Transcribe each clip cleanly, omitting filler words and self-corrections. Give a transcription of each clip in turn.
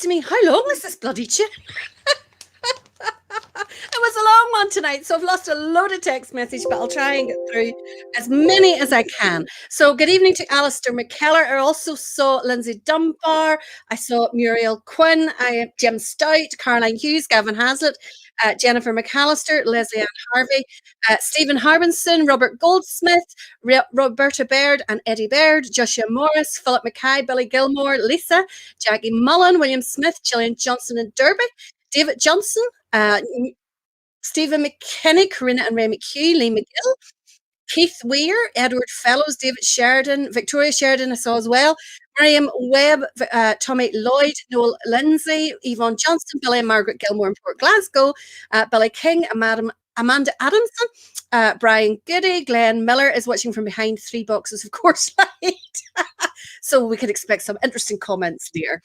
me, how long is this bloody tune? It was a long one tonight, so I've lost a load of text message, but I'll try and get through as many as I can. So good evening to Alistair McKellar. I also saw Lindsay Dunbar. I saw Muriel Quinn, Jim Stout, Caroline Hughes, Gavin Hazlitt, Jennifer McAllister, Leslie Ann Harvey, Stephen Harbinson, Robert Goldsmith, Roberta Baird and Eddie Baird, Joshua Morris, Philip Mackay, Billy Gilmore, Lisa, Jackie Mullen, William Smith, Gillian Johnson and Derby, David Johnson, Stephen McKinney, Corinna and Ray McHugh, Lee McGill, Keith Weir, Edward Fellows, David Sheridan, Victoria Sheridan I saw as well, Miriam Webb, Tommy Lloyd, Noel Lindsay, Yvonne Johnston, Billy and Margaret Gilmore in Port Glasgow, Billy King, Amanda Adamson, Brian Goody, Glenn Miller is watching from behind 3 boxes of course light. So we could expect some interesting comments there.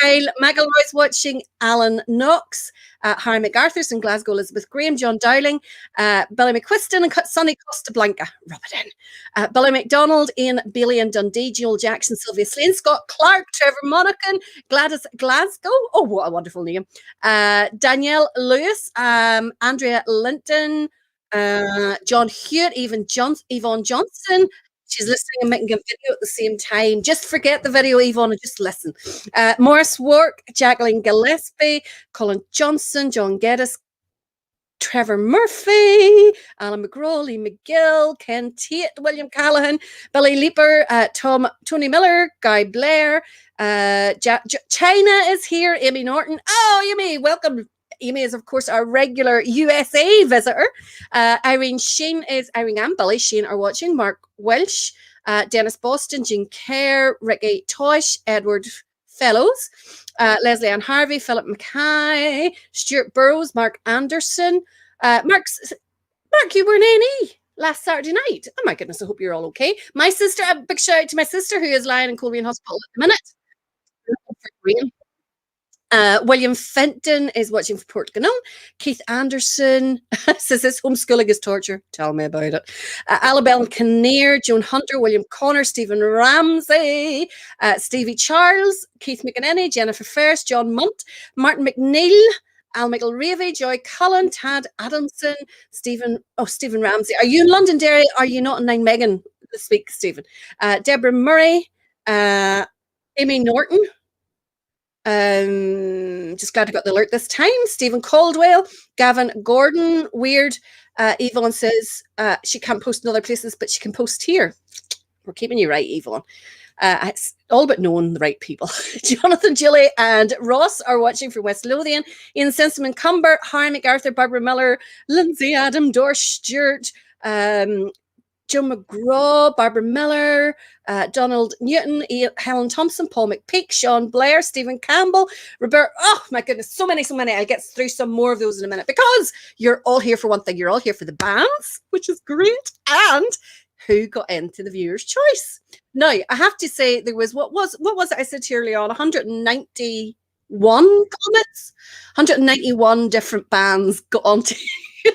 Kyle McElroy's watching, Alan Knox, Harry MacArthur's in Glasgow, Elizabeth Graham, John Dowling, Billy McQuiston and Sonny Costa Blanca, rub it in. Billy McDonald, Ian Bailey and Dundee, Joel Jackson, Sylvia Slane, Scott Clark, Trevor Monaghan, Gladys Glasgow, oh what a wonderful name, Danielle Lewis, Andrea Linton, John Hewitt, Yvonne Johnson. She's listening and making a video at the same time. Just forget the video, Yvonne, and just listen. Morris Wark, Jacqueline Gillespie, Colin Johnson, John Geddes, Trevor Murphy, Alan McGraw, Lee McGill, Ken Tate, William Callahan, Billy Leeper, Tony Miller, Guy Blair, China is here, Amy Norton. Oh, Amy, welcome. Amy is, of course, our regular USA visitor. Irene and Billy Shane are watching. Mark Welsh, Dennis Boston, Jean Kerr, Ricky Tosh, Edward Fellows, Leslie Ann Harvey, Philip Mackay, Stuart Burrows, Mark Anderson. Mark, you were in A&E last Saturday night. Oh my goodness, I hope you're all okay. My sister, a big shout out to my sister who is lying in Coleraine Hospital at the minute. William Fenton is watching from Port Gannon. Keith Anderson says this homeschooling is torture. Tell me about it. Alabelle Kinnear, Joan Hunter, William Connor, Stephen Ramsey, Stevie Charles, Keith McEnany, Jennifer Ferris, John Munt, Martin McNeil, Al McElravy, Joy Cullen, Tad Adamson, Stephen Ramsey. Are you in Londonderry? Are you not in Nijmegen this week, Stephen? Deborah Murray, Amy Norton. Just glad I got the alert this time. Stephen Caldwell, Gavin Gordon, weird. Yvonne says she can't post in other places, but she can post here. We're keeping you right, Yvonne. It's all about knowing the right people. Jonathan, Gilly, and Ross are watching from West Lothian. Ian Senseman, Cumber, Harry MacArthur, Barbara Miller, Lindsay, Adam, Dorsh, Stewart, Joe McGraw, Barbara Miller, Donald Newton, Helen Thompson, Paul McPeak, Sean Blair, Stephen Campbell, Robert. Oh my goodness, so many. I'll get through some more of those in a minute because you're all here for one thing. You're all here for the bands, which is great, and who got into the viewer's choice. Now, I have to say there was what was it I said earlier on? 191 comments, 191 different bands got onto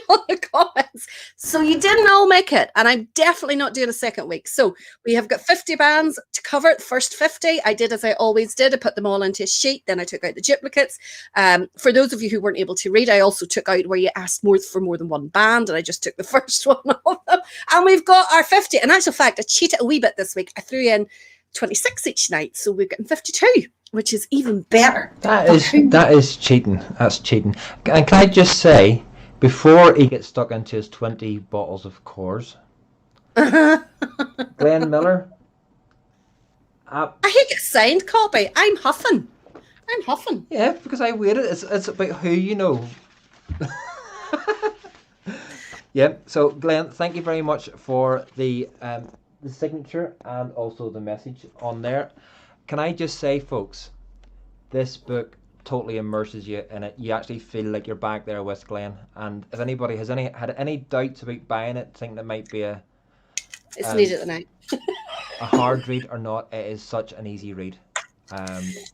on the comments. So you didn't all make it, and I'm definitely not doing a second week. So we have got 50 bands to cover. The first 50 I did as I always did. I put them all into a sheet, then I took out the duplicates. For those of you who weren't able to read, I also took out where you asked for more than one band, and I just took the first one of them, and we've got our 50. In actual fact, I cheated a wee bit this week. I threw in 26 each night, so we're getting 52, which is even better. That is cheating. That's cheating. And can I just say, before he gets stuck into his 20 bottles of Coors, Glenn Miller. I think it's signed copy. I'm huffing. Yeah, because I waited. It's about who you know. Yeah. So Glenn, thank you very much for the signature and also the message on there. Can I just say, folks, this book totally immerses you in it. You actually feel like you're back there with Glenn. And if anybody has had any doubts about buying it, think that might be it's needed tonight. a hard read or not, it is such an easy read.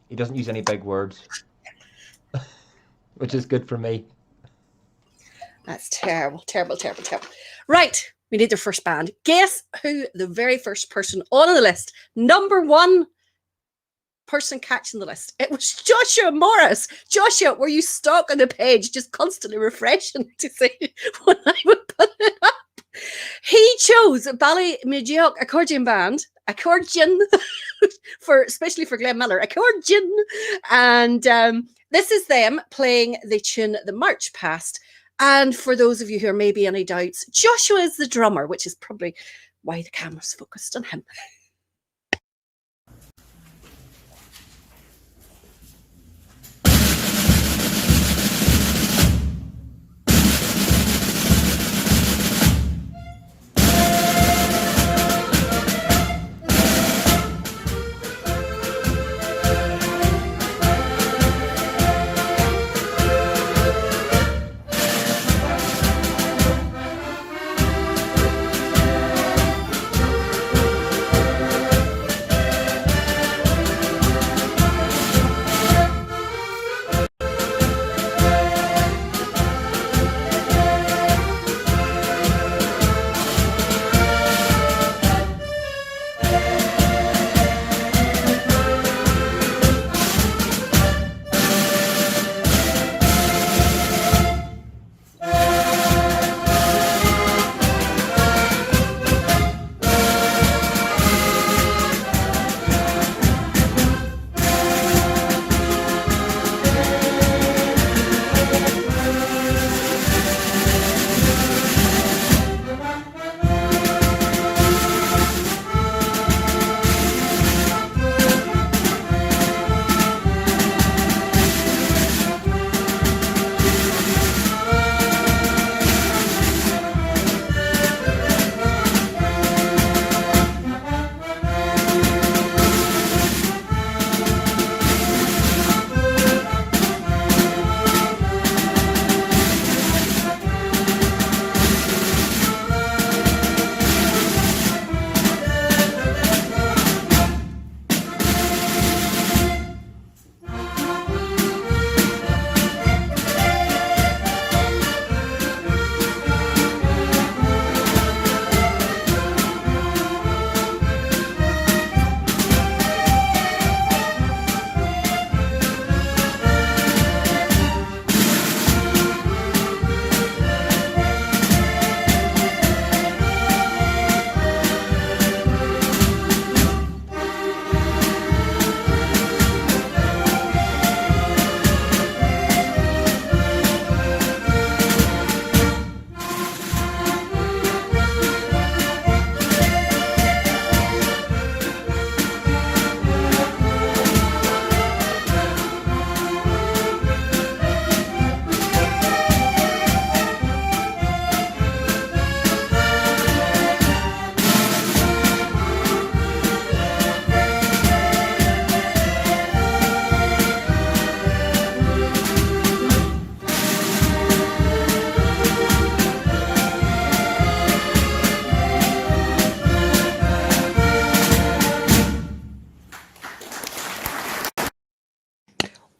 He doesn't use any big words, which is good for me. That's terrible. Right, we need their first band. Guess who the very first person on the list, number one person catching the list. It was Joshua Morris. Joshua, were you stuck on the page, just constantly refreshing to see when I would put it up? He chose Ballymidiock Accordion Band, accordion, especially for Glenn Miller, accordion. And this is them playing the tune The March Past. And for those of you who are maybe any doubts, Joshua is the drummer, which is probably why the camera's focused on him.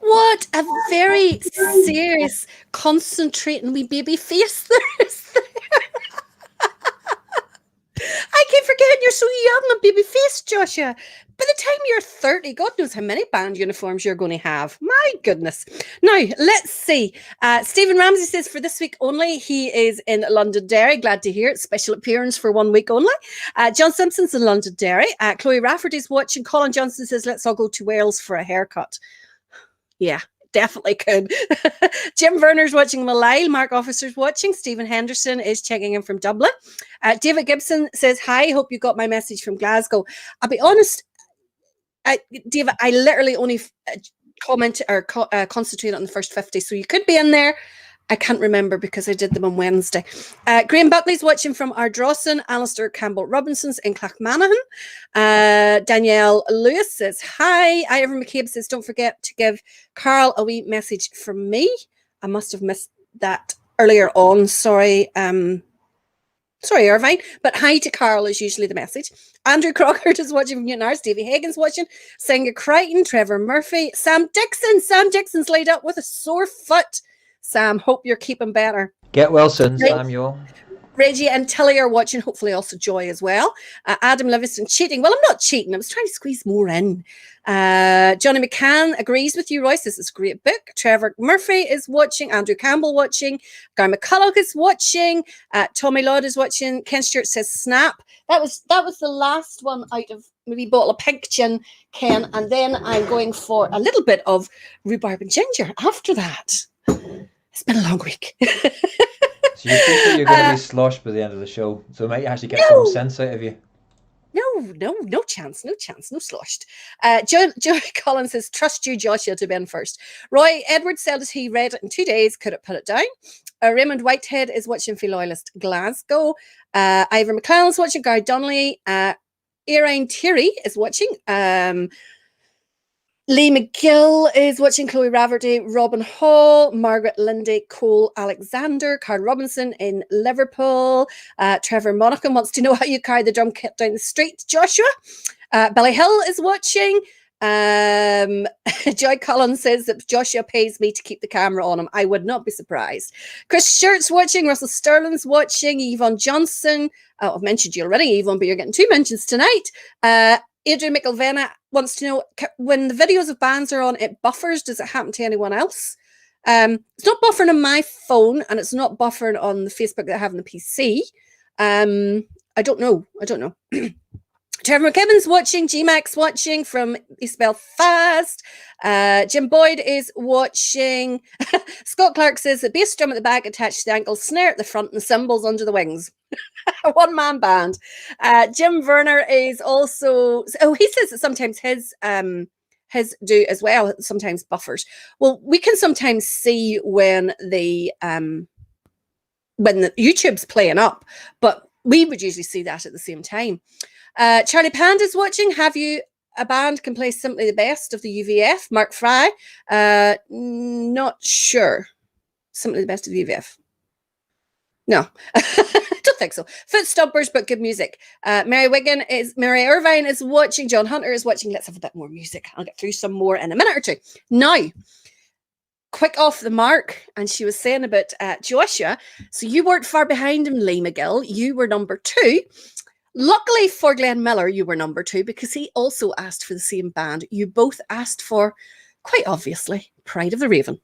What a very serious, concentrating wee baby face there is there. I keep forgetting you're so young and baby face, Joshua. By the time you're 30, God knows how many band uniforms you're going to have. My goodness. Now, let's see. Stephen Ramsey says for this week only, he is in Londonderry. Glad to hear it. Special appearance for 1 week only. John Simpson's in Londonderry. Chloe Rafferty's watching. Colin Johnson says, let's all go to Wales for a haircut. Yeah, definitely could. Jim Verner's watching Malyle. Mark Officer's watching. Stephen Henderson is checking in from Dublin. David Gibson says, hi, hope you got my message from Glasgow. I'll be honest, David, I literally only comment or concentrate on the first 50, so you could be in there. I can't remember because I did them on Wednesday. Graham Buckley's watching from Ardrossan. Alistair Campbell Robinson's in Clackmanahan. Danielle Lewis says, hi. Ivor McCabe says, don't forget to give Carl a wee message from me. I must have missed that earlier on. Sorry, Irvine, but hi to Carl is usually the message. Andrew Crocker is watching from Newton Arts. Davy Hagan's watching. Singer Crichton, Trevor Murphy, Sam Dixon. Sam Dixon's laid up with a sore foot. Sam, hope you're keeping better. Get well soon, Samuel. Reggie and Tilly are watching, hopefully also Joy as well. Adam Livingston cheating. Well, I'm not cheating. I was trying to squeeze more in. Johnny McCann agrees with you, Royce. This is a great book. Trevor Murphy is watching. Andrew Campbell watching. Guy McCulloch is watching. Tommy Laud is watching. Ken Stewart says snap. That was the last one out of maybe bottle of pink gin, Ken. And then I'm going for a little bit of rhubarb and ginger after that. It's been a long week. So you think that you're going to be sloshed by the end of the show, so it might actually get some sense out of you. No chance, no sloshed. Joe Collins says, trust you, Joshua, to Ben first. Roy Edwards said he read it in 2 days, couldn't put it down. Raymond Whitehead is watching for Loyalist Glasgow. Ivor McClellan's watching. Gary Donnelly. Erin Thierry is watching. Lee McGill is watching. Chloe Raverty, Robin Hall, Margaret Lindy, Cole Alexander, Karen Robinson in Liverpool. Trevor Monaghan wants to know how you carry the drum kit down the street. Joshua. Billy Hill is watching. Joy Collins says that Joshua pays me to keep the camera on him. I would not be surprised. Chris Stewart's watching. Russell Sterling's watching. Yvonne Johnson. I've mentioned you already, Yvonne, but you're getting 2 mentions tonight. Adrian McElvena wants to know, when the videos of bands are on, it buffers. Does it happen to anyone else? It's not buffering on my phone, and it's not buffering on the Facebook that I have on the PC. I don't know. Trevor McKibben's watching. GMAX watching from East Belfast. Jim Boyd is watching. Scott Clark says the bass drum at the back attached to the ankle, snare at the front, and the cymbals under the wings. A one-man band. Jim Werner is also. Oh, he says that sometimes his do as well. Sometimes buffers. Well, we can sometimes see when the YouTube's playing up, but we would usually see that at the same time. Charlie Panda's watching. Have you a band can play simply the best of the UVF? Mark Fry. Not sure. Simply the best of the UVF. No, I don't think so. Foot stompers, but good music. Mary Irvine is watching. John Hunter is watching. Let's have a bit more music. I'll get through some more in a minute or two. Now, quick off the mark, and she was saying about Joshua. So you weren't far behind him, Lee McGill. You were number 2. Luckily for Glenn Miller, you were number 2 because he also asked for the same band. You both asked for, quite obviously, Pride of the Raven.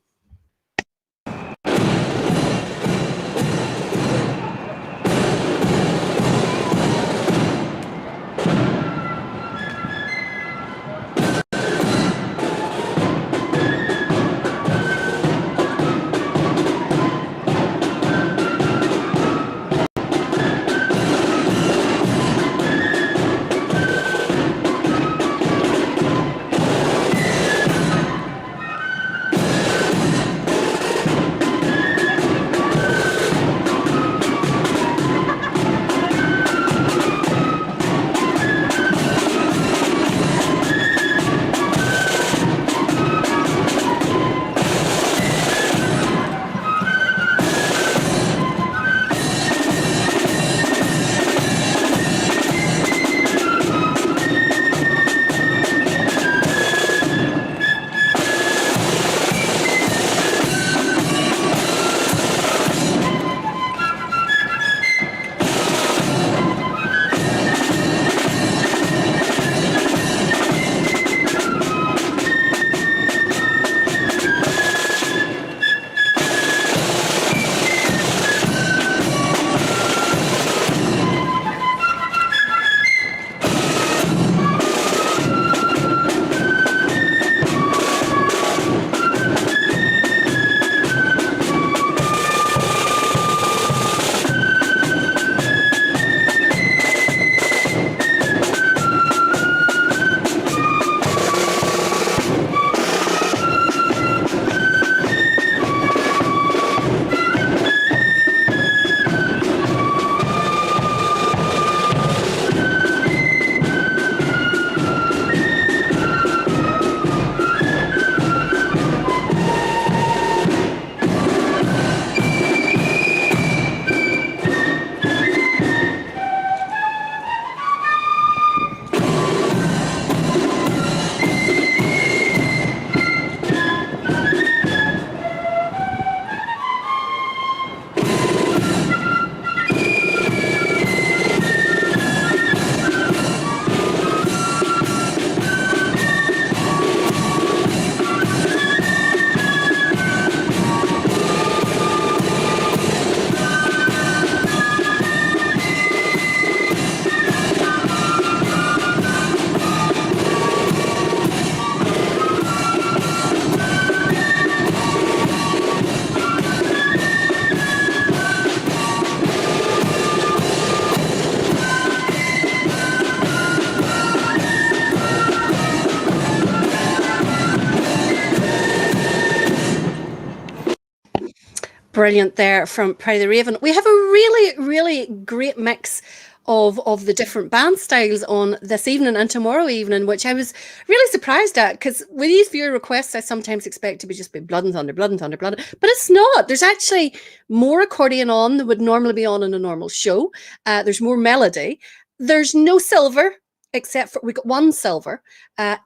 brilliant there from Pride of the Raven. We have a really, really great mix of the different band styles on this evening and tomorrow evening, which I was really surprised at, because with these viewer requests, I sometimes expect to be just be Blood and Thunder, Blood and Thunder, Blood, but it's not. There's actually more accordion on than would normally be on in a normal show. There's more melody. There's no silver, except for we got one silver,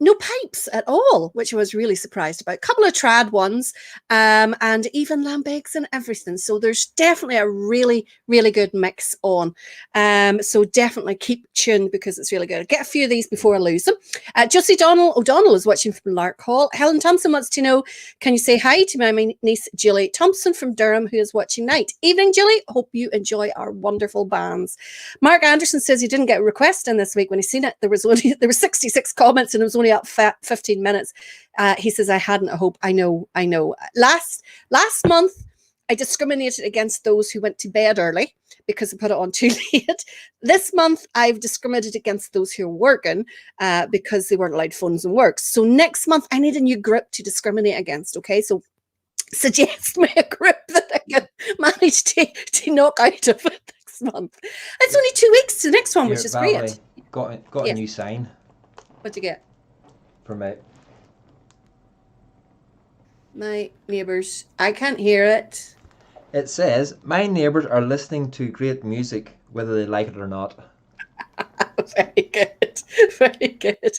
no pipes at all, which I was really surprised about. A couple of trad ones, and even lambics and everything. So there's definitely a really, really good mix on. So definitely keep tuned, because it's really good. Get a few of these before I lose them. Jussie O'Donnell is watching from Lark Hall. Helen Thompson wants to know, can you say hi to my niece Julie Thompson from Durham, who is watching night? Evening, Julie. Hope you enjoy our wonderful bands. Mark Anderson says he didn't get a request in this week. When he seen it, there were 66 comments and it was only up 15 minutes. He says, I hadn't a hope. I know. Last month, I discriminated against those who went to bed early because I put it on too late. This month, I've discriminated against those who are working because they weren't allowed phones and work. So next month, I need a new group to discriminate against. Okay, so suggest me a group that I can manage to knock out of it next month. It's only 2 weeks to the next one, which is Valerie, great. Got a new sign What'd you get? for me. My neighbours. I can't hear it. It says, my neighbours are listening to great music, whether they like it or not. Very good. Very good.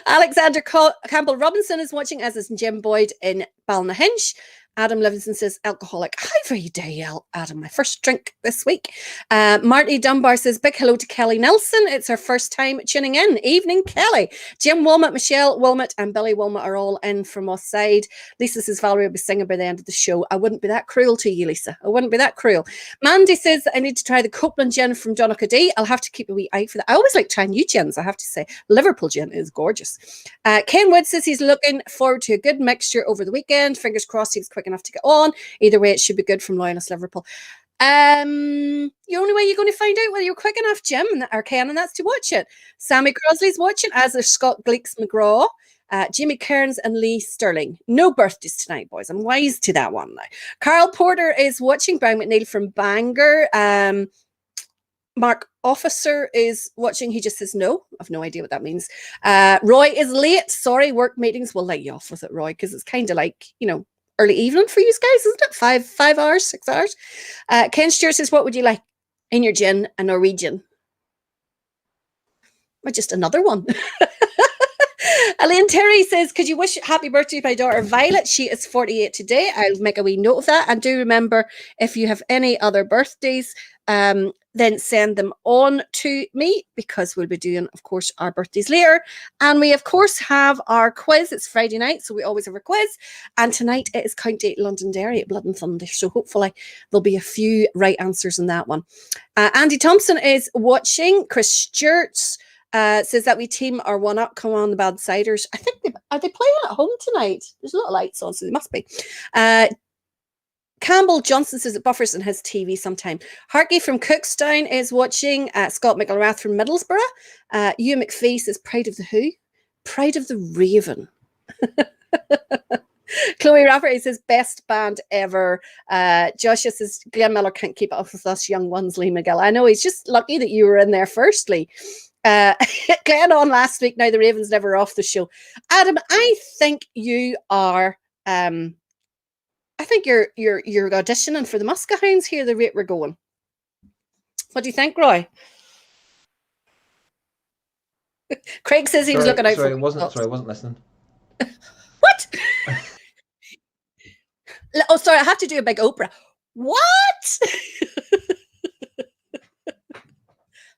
Alexander Campbell Robinson is watching, as is Jim Boyd in Balnahinch. Adam Livingston says, alcoholic. How very day, Adam. My first drink this week. Marty Dunbar says, big hello to Kelly Nelson. It's her first time tuning in. Evening, Kelly. Jim Wilmot, Michelle Wilmot, and Billy Wilmot are all in from us side. Lisa says, Valerie will be singing by the end of the show. I wouldn't be that cruel to you, Lisa. I wouldn't be that cruel. Mandy says, I need to try the Copeland gin from Donaghadee. I'll have to keep a wee eye for that. I always like trying new gins, I have to say. Liverpool gin is gorgeous. Ken Wood says he's looking forward to a good mixture over the weekend. Fingers crossed he was quick enough to get on. Either way, it should be good from Loyalist Liverpool. The only way you're going to find out whether you're quick enough, Jim or Ken, and that's to watch it. Sammy Crosley's watching, as is Scott Gleeks McGraw, Jimmy Kearns and Lee Sterling. No birthdays tonight, boys. I'm wise to that one now. Carl Porter is watching. Brian McNeil from Bangor. Mark Officer is watching. He just says no. I've no idea what that means. Roy is late. Sorry, work meetings. We'll let you off with it, Roy, because it's kind of like, early evening for you guys, isn't it? 5 hours, 6 hours. Ken Stewart says, what would you like in your gin? A Norwegian. Or just another one. Elaine Terry says, could you wish happy birthday to my daughter Violet? She is 48 today. I'll make a wee note of that. And do remember, if you have any other birthdays, then send them on to me, because we'll be doing, of course, our birthdays later. And we, of course, have our quiz. It's Friday night, so we always have a quiz. And tonight it is County Londonderry at Blood and Thunder. So hopefully there'll be a few right answers in that one. Andy Thompson is watching. Chris Stewart's says that we team are one up. Come on, the Bad Ciders. I think are they playing at home tonight? There's a lot of lights on, so they must be. Campbell Johnson says it buffers in his TV sometime. Harky from Cookstown is watching. Scott McElrath from Middlesbrough. Hugh McPhee says Pride of the Who? Pride of the Raven. Chloe Rafferty says best band ever. Joshua says Glenn Miller can't keep up with us young ones, Lee McGill. I know, he's just lucky that you were in there firstly. Glenn on last week. Now the Ravens never off the show. Adam, I think you are I think you're auditioning for the Muskehounds here, the rate we're going. What do you think, Roy? Craig says he was looking out for. I wasn't listening. What? Oh, sorry, I have to do a big Oprah. What?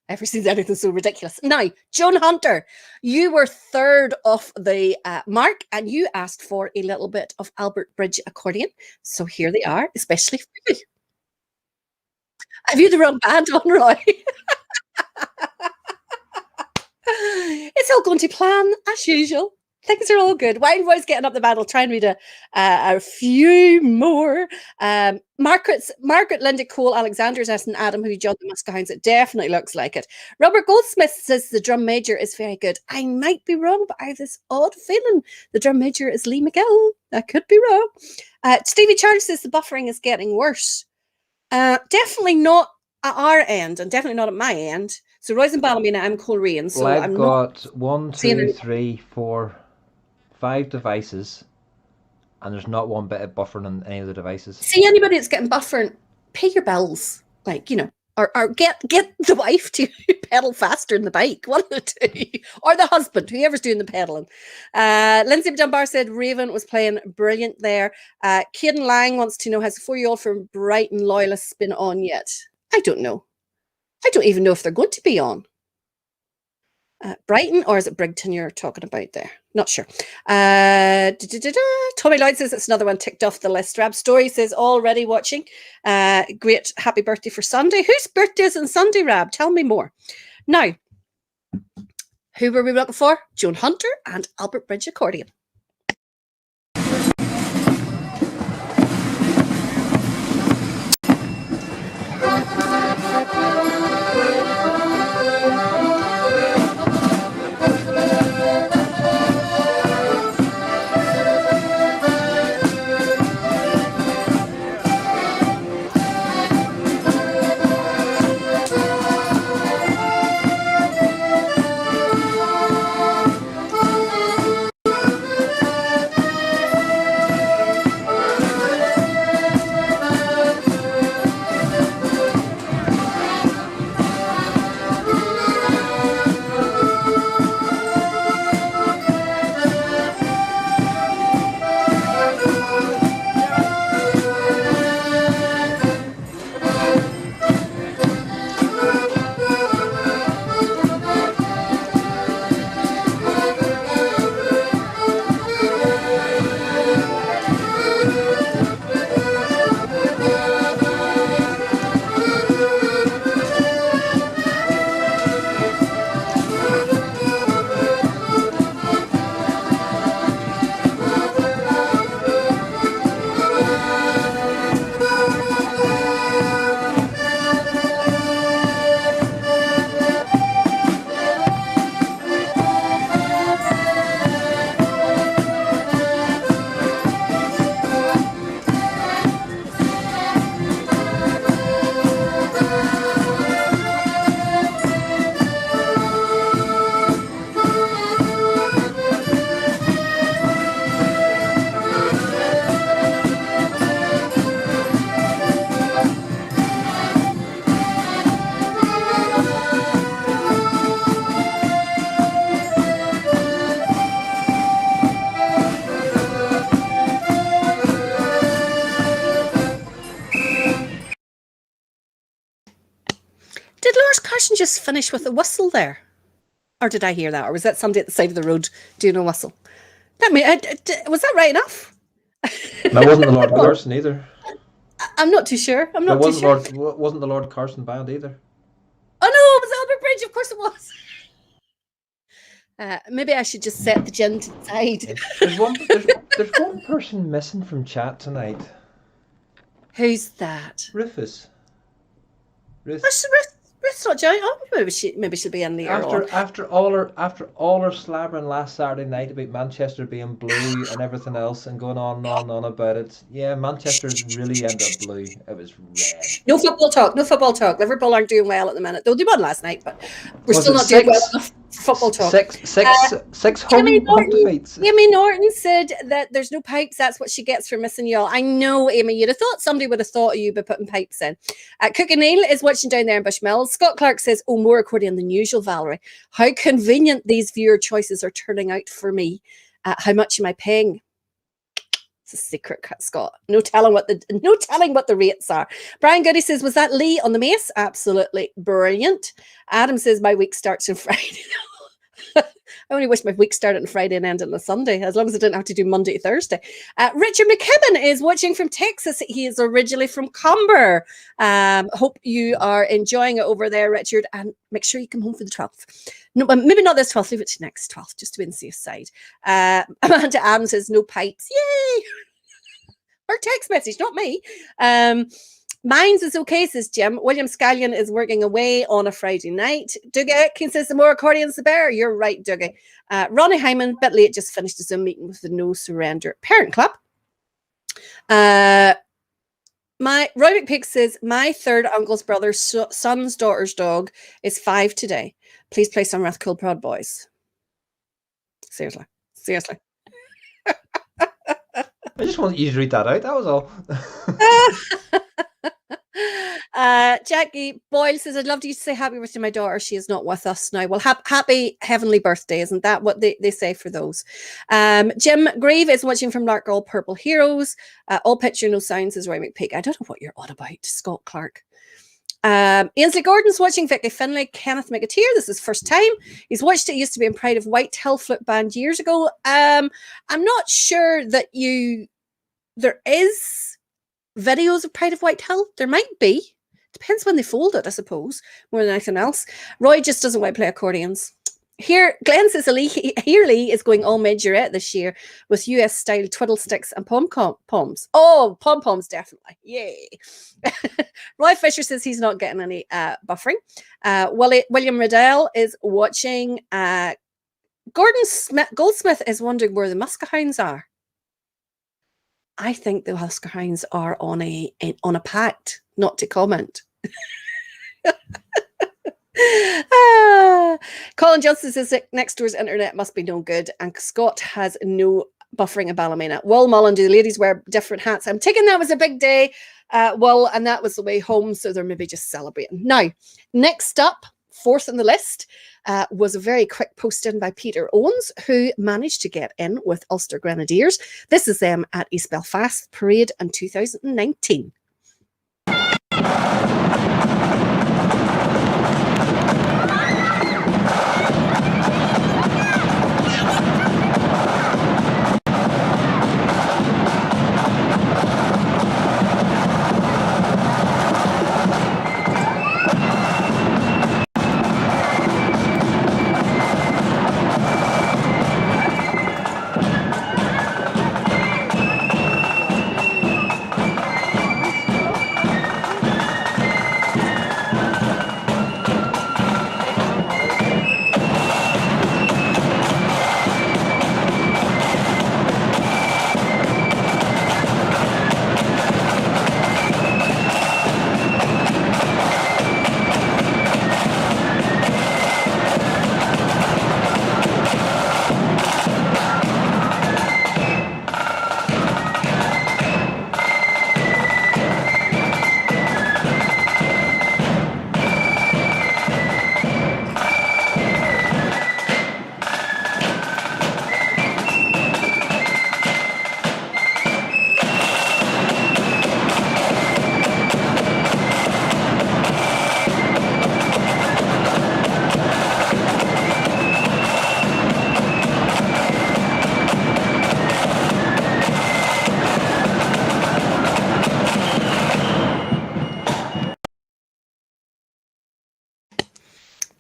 Ever seen anything so ridiculous? Now, Joan Hunter, you were third off the mark, and you asked for a little bit of Albert Bridge accordion. So here they are, especially for you. Have you the wrong band on, Roy? It's all going to plan as usual. Things are all good. Wine Boy's getting up the battle. Try and read a few more. Margaret Linda Cole Alexander's asking Adam, who John the Muskehounds. It definitely looks like it. Robert Goldsmith says the drum major is very good. I might be wrong, but I have this odd feeling the drum major is Lee McGill. I could be wrong. Stevie Charles says the buffering is getting worse. Definitely not at our end, and definitely not at my end. So Royce and Ballymena, I'm Coleraine. So well, I've I'm got not 1, 2, 3, 4, 5 devices, and there's not one bit of buffering on any of the devices. See anybody that's getting buffering, pay your bills. Like, or get the wife to pedal faster in the bike, one of the two, or the husband, whoever's doing the pedaling. Lindsay Dunbar said Raven was playing brilliant there. Caden Lang wants to know, has the 4-year-old from Brighton Loyalists been on yet? I don't know. I don't even know if they're going to be on. Brighton, or is it Brigton you're talking about there? Not sure. Tommy Lloyd says it's another one ticked off the list. Rab Story says already watching. Great, happy birthday for Sunday. Whose birthday is on Sunday, Rab? Tell me more. Now, who were we looking for? Joan Hunter and Albert Bridge accordion. Did Lars Carson just finish with a whistle there? Or did I hear that? Or was that somebody at the side of the road doing a whistle? Was that right enough? That wasn't the Lord Carson either. I'm not too sure. I'm not too sure. Wasn't the Lord Carson band either. Oh no, it was Albert Bridge. Of course it was. Maybe I should just set the gin to the side. There's one person missing from chat tonight. Who's that? Rufus. Ruth's not joining. Oh, maybe she'll be in the after all her slabbering last Saturday night about Manchester being blue and everything else and going on and on about it. Yeah, Manchester really ended up blue. It was red. No football talk. No football talk. Liverpool aren't doing well at the minute. They won last night, but we're still not doing well enough for football talk. Six home defeats. Amy Norton said that there's no pipes. That's what she gets for missing y'all. I know, Amy. You'd have thought somebody would have thought of you by putting pipes in. Cook and Neil is watching down there in Bushmills. Scott Clark says, "Oh, more accordion than usual, Valerie. How convenient these viewer choices are turning out for me. How much am I paying?" It's a secret, Scott. No telling what the rates are. Brian Goody says, "Was that Lee on the mace?" Absolutely brilliant. Adam says, "My week starts on Friday." I only wish my week started on Friday and ended on a Sunday, as long as I didn't have to do Monday to Thursday. Richard McKibben is watching from Texas. He is originally from Comber. Hope you are enjoying it over there, Richard, and make sure you come home for the 12th. No, maybe not this 12th, leave it to next 12th, just to be on the safe side. Amanda Adams says, no pipes. Yay! Her text message, not me. Mine's is okay, says Jim. William Scallion is working away on a Friday night. Dougie Atkins says, the more accordions, the better. You're right, Dougie. Ronnie Hyman, bit late, just finished a Zoom meeting with the No Surrender Parent Club. My Roy McPeak says, my third uncle's brother's son's daughter's dog is 5 today. Please play some Rathcoole Proud Boys. Seriously. I just wanted you to read that out. That was all. Jackie Boyle says, I'd love you to say happy birthday to my daughter. She is not with us now. Well, happy heavenly birthday. Isn't that what they say for those? Jim Grave is watching from Larkall Purple Heroes. All picture, no sound, says Roy McPeak. I don't know what you're on about, Scott Clark. Ainsley Gordon's watching Vicky Finlay. Kenneth McAteer, this is first time. He's watched it. He used to be in Pride of Whitehill Flute Band years ago. I'm not sure that there is videos of Pride of Whitehill. There might be. Depends when they fold it, I suppose, more than anything else. Roy just doesn't want to play accordions. Here, Glenn says Lee is going all majorette this year with US-style twiddle sticks and pom-poms. Oh, pom-poms, definitely. Yay. Roy Fisher says he's not getting any buffering. William Riddell is watching. Goldsmith is wondering where the Muskehounds are. I think the Muskehounds are on a pact not to comment. Colin Johnson says next door's internet must be no good, and Scott has no buffering in Ballymena. Will Mullen, do the ladies wear different hats? I'm taking that was a big day, Will, and that was the way home, so they're maybe just celebrating. Now, next up, fourth on the list, was a very quick post in by Peter Owens, who managed to get in with Ulster Grenadiers. This is them at East Belfast Parade in 2019.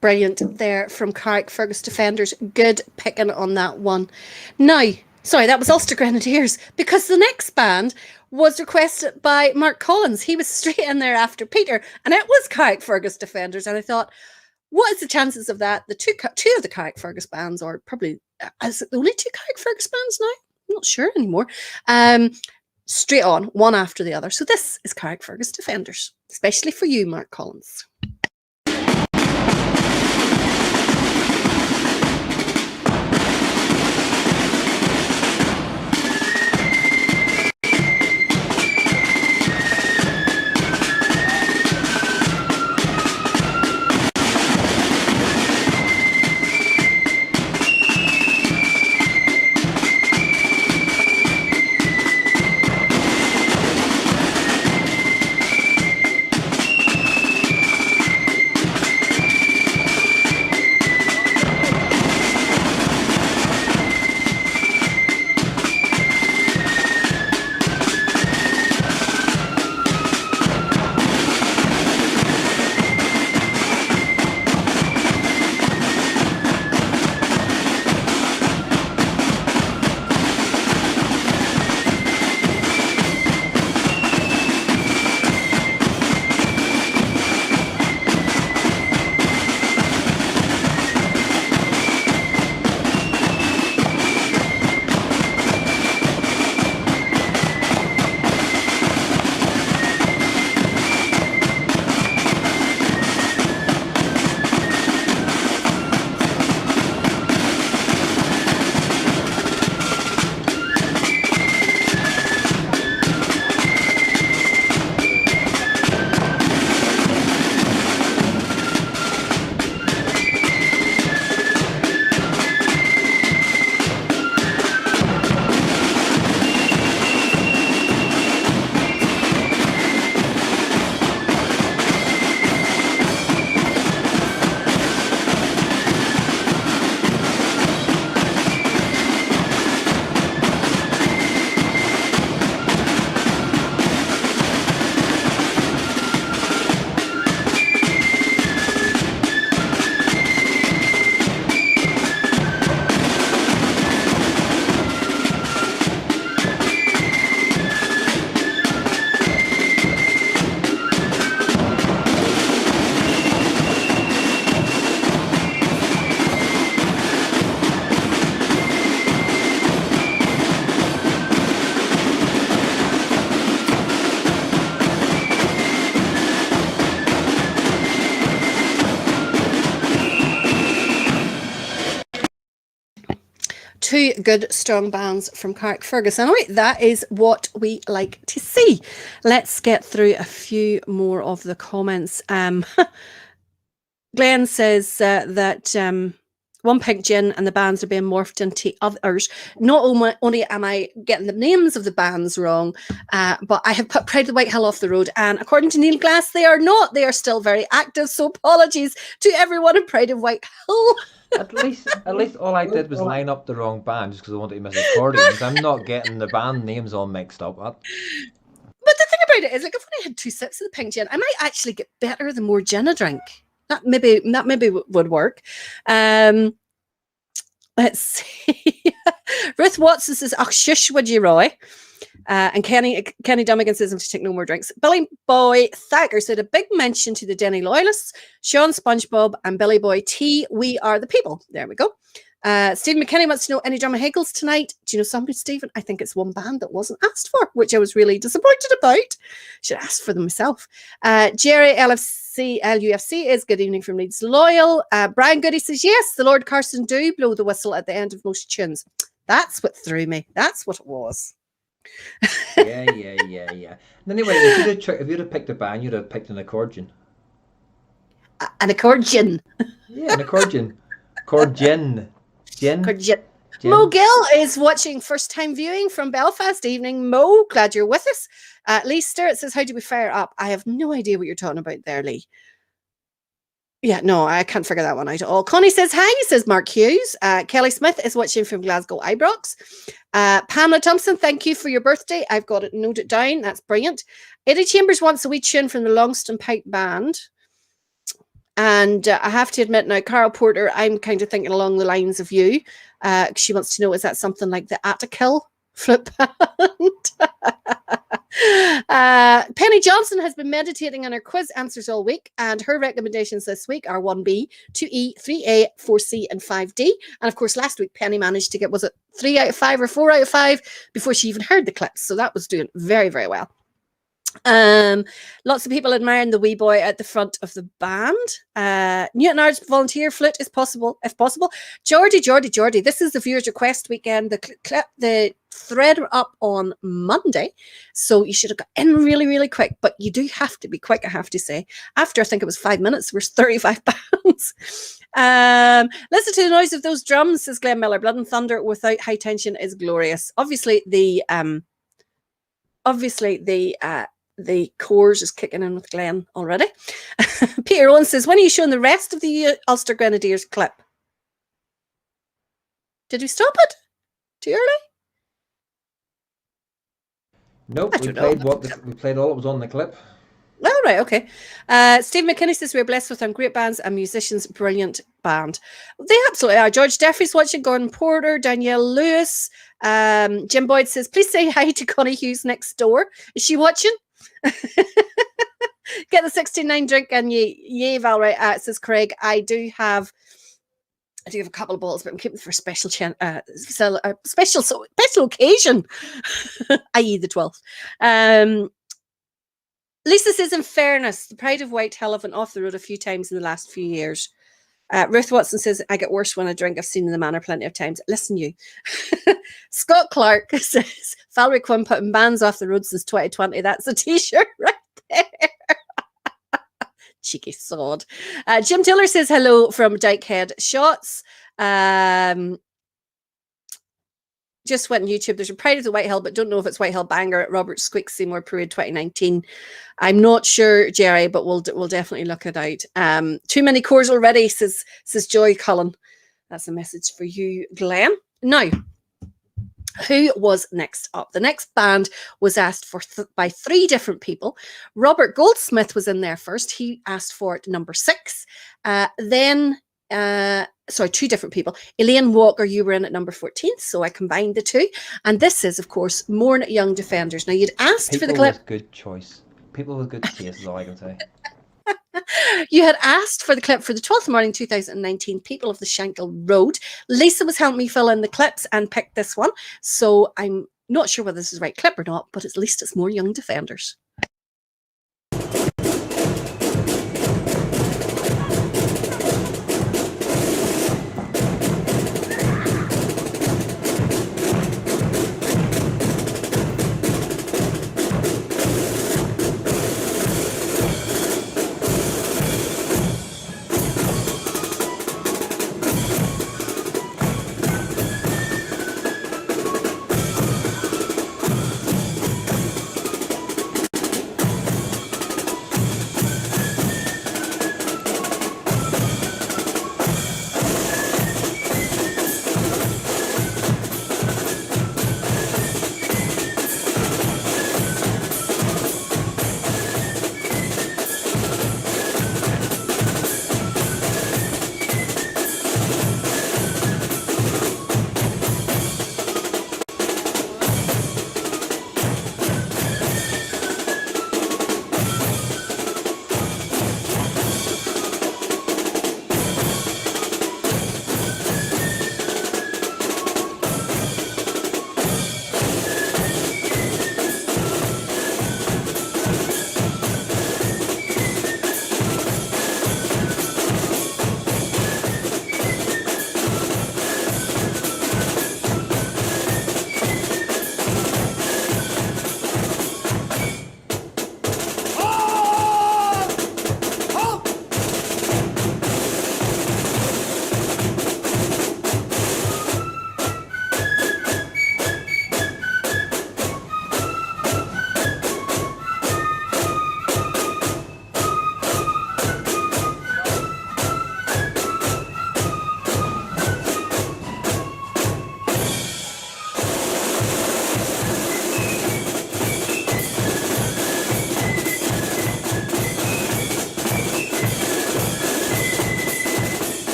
Brilliant there from Carrickfergus Defenders. Good picking on that one. Now, sorry, that was Ulster Grenadiers, because the next band was requested by Mark Collins. He was straight in there after Peter, and it was Carrickfergus Defenders. And I thought, what is the chances of that? The two of the Carrickfergus bands, or probably, is it the only two Carrickfergus bands now? I'm not sure anymore. Straight on, one after the other. So this is Carrickfergus Defenders, especially for you, Mark Collins. Two good, strong bands from Carrickfergus. Anyway, that is what we like to see. Let's get through a few more of the comments. Glenn says that One Pink Gin and the bands are being morphed into others. Not only am I getting the names of the bands wrong, but I have put Pride of the White Hill off the road. And according to Neil Glass, they are not. They are still very active. So apologies to everyone in Pride of White Hill. At least all I did was line up the wrong band just because I wanted to miss accordions. I'm not getting the band names all mixed up. But the thing about it is, like, if I had 2 sips of the pink gin, I might actually get better the more gin I drink. That maybe would work. Let's see. Ruth Watson says, "Oh, shush, would you, Roy?" And Kenny Dummigan says, "I'm to take no more drinks." Billy Boy Thacker said, "A big mention to the Denny Loyalists, Sean SpongeBob and Billy Boy T. We are the people." There we go. Stephen McKinney wants to know any Drum and Higgles tonight. Do you know something, Stephen? I think it's one band that wasn't asked for, which I was really disappointed about. Should ask for them myself. Jerry LUFC is good evening from Leeds Loyal. Brian Goody says, "Yes, the Lord Carson do blow the whistle at the end of most tunes." That's what threw me. That's what it was. Yeah. Anyway, if you'd have picked a band, you'd have picked an accordion. An accordion. Yeah, an accordion. Accordion. Accordion. Mo Gill is watching first time viewing from Belfast. Evening, Mo. Glad you're with us. Lee Stewart says, "How do we fire up?" I have no idea what you're talking about there, Lee. Yeah, no, I can't figure that one out at all. Connie says, "Hi," says Mark Hughes. Kelly Smith is watching from Glasgow Ibrox. Pamela Thompson, thank you for your birthday. I've got it noted down. That's brilliant. Eddie Chambers wants a wee tune from the Longston Pipe Band. And I have to admit now, Carol Porter, I'm kind of thinking along the lines of you. She wants to know, is that something like the Attikill flip band? Penny Johnson has been meditating on her quiz answers all week, and her recommendations this week are 1B, 2E, 3A, 4C, and 5D. And of course, last week Penny managed to get, was it 3 out of 5 or 4 out of 5 before she even heard the clips. So that was doing very, very well. Lots of people admiring the wee boy at the front of the band. Newtonard's volunteer flute is possible, if possible. Geordie, this is the viewers request weekend. The thread up on Monday, so you should have got in really, really quick, but you do have to be quick, I have to say. After I think it was 5 minutes, we're 35 pounds. Listen to the noise of those drums, says Glenn Miller. Blood and thunder without high tension is glorious. Obviously the chorus is kicking in with Glenn already. Peter Owen says, "When are you showing the rest of the Ulster Grenadiers clip?" Did we stop it too early? Nope, we played all that was on the clip. Oh, right, okay. Steve McKinney says, "We're blessed with some great bands and musicians. Brilliant band." They absolutely are. George Duffy's watching. Gordon Porter, Danielle Lewis. Jim Boyd says, "Please say hi to Connie Hughes next door." Is she watching? Get the 69 drink and yay, Val, right? Says Craig. I do have a couple of bottles, but I'm keeping them for special occasion, i.e. the 12th. Lisa says, "In fairness, the Pride of White Hill have been off the road a few times in the last few years." Ruth Watson says, "I get worse when I drink. I've seen in the manor plenty of times." Listen, you. Scott Clark says, "Valerie Quinn putting bands off the road since 2020. That's a t-shirt right there." Cheeky sod. Jim Taylor says, "Hello from Dykehead Shots." Just went on YouTube. There's a Pride of the White Hill, but don't know if it's White Hill Banger at Robert Squeak Seymour Parade 2019. I'm not sure, Jerry, but we'll definitely look it out. Too many cores already, says Joy Cullen. That's a message for you, Glenn. Now, who was next up? The next band was asked for by 3 different people. Robert Goldsmith was in there first. He asked for it number 6. Sorry, 2 different people. Elaine Walker, you were in at number 14, so I combined the 2. And this is, of course, Mourn Young Defenders. Now, you'd asked for the clip. People with good choice. People with good taste is all I can say. You had asked for the clip for the 12th morning 2019, People of the Shankill Road. Lisa was helping me fill in the clips and picked this one. So I'm not sure whether this is the right clip or not, but at least it's Mourn Young Defenders.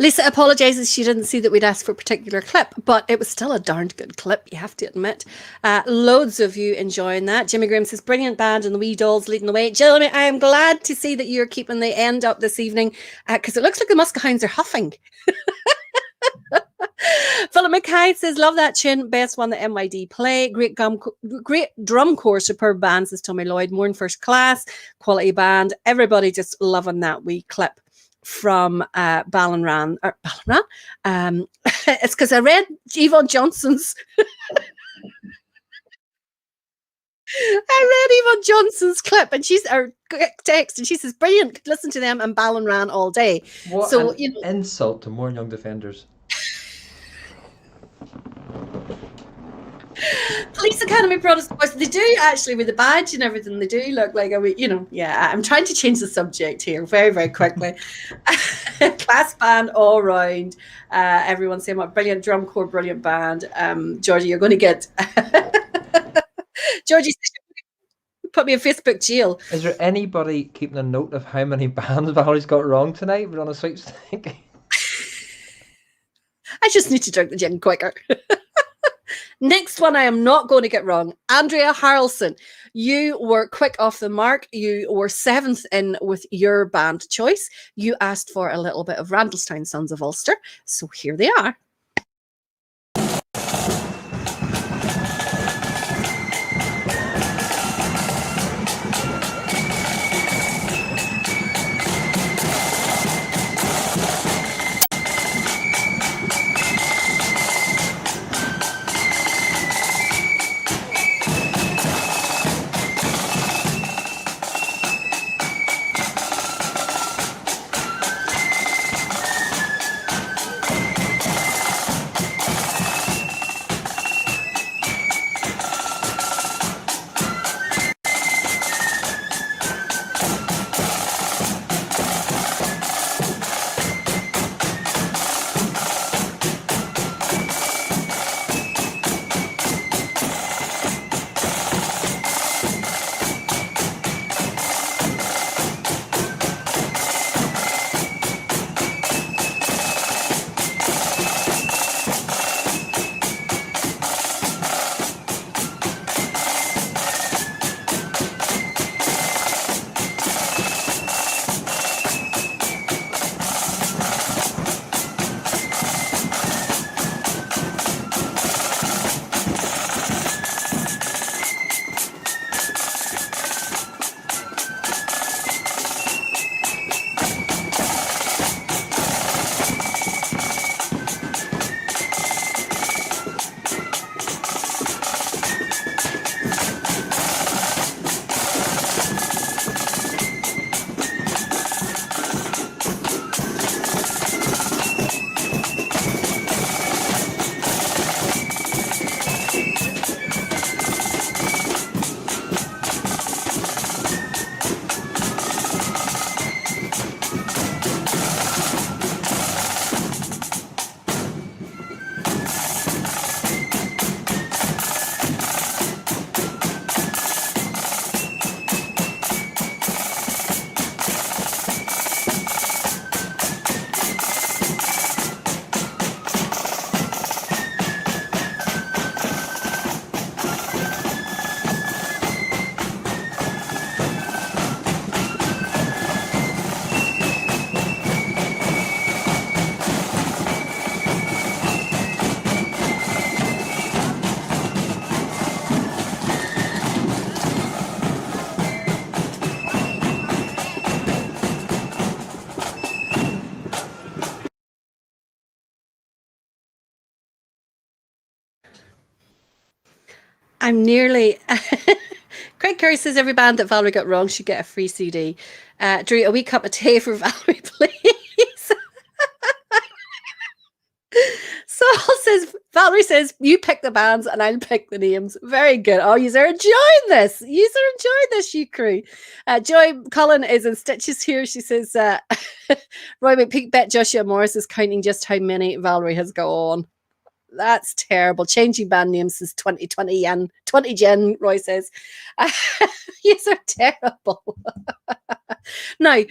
Lisa apologizes she didn't see that we'd asked for a particular clip, but it was still a darned good clip, you have to admit. Loads of you enjoying that. Jimmy Graham says, brilliant band and the wee dolls leading the way. Jimmy, I am glad to see that you're keeping the end up this evening because it looks like the Muskehounds are huffing. Philip Mackay says, love that tune. Best one that MYD play. Great drum corps, superb band, says Tommy Lloyd. Mourn first class, quality band. Everybody just loving that wee clip from Ballinran. It's because I read Yvonne Johnson's clip, and she's our text, and she says, brilliant, listen to them and Ballinran all day. What so an insult to Mourne Young Defenders. Police Academy Protestant Boys, they do actually, with the badge and everything, they do look like I'm trying to change the subject here very, very quickly. Class band all round. Everyone saying what brilliant drum corps, brilliant band. Georgie, you're going to get Georgie, put me in Facebook jail. Is there anybody keeping a note of how many bands Valerie's got wrong tonight? We're on a sweepstake. I just need to drink the gin quicker. Next one I am not going to get wrong. Andrea Harrelson, you were quick off the mark. You were 7th in with your band choice. You asked for a little bit of Randallstown Sons of Ulster. So here they are. I'm nearly. Craig Curry says every band that Valerie got wrong should get a free CD. Drew, a wee cup of tea for Valerie, please. Valerie says, you pick the bands and I'll pick the names. Very good. Oh, you are enjoying this. You are enjoying this, you crew. Joy Cullen is in stitches here. She says, Roy McPeak bet Joshua Morris is counting just how many Valerie has got on. That's terrible. Changing band names since 2020 and 20 Jen, Roy says. Yes, are terrible. Now,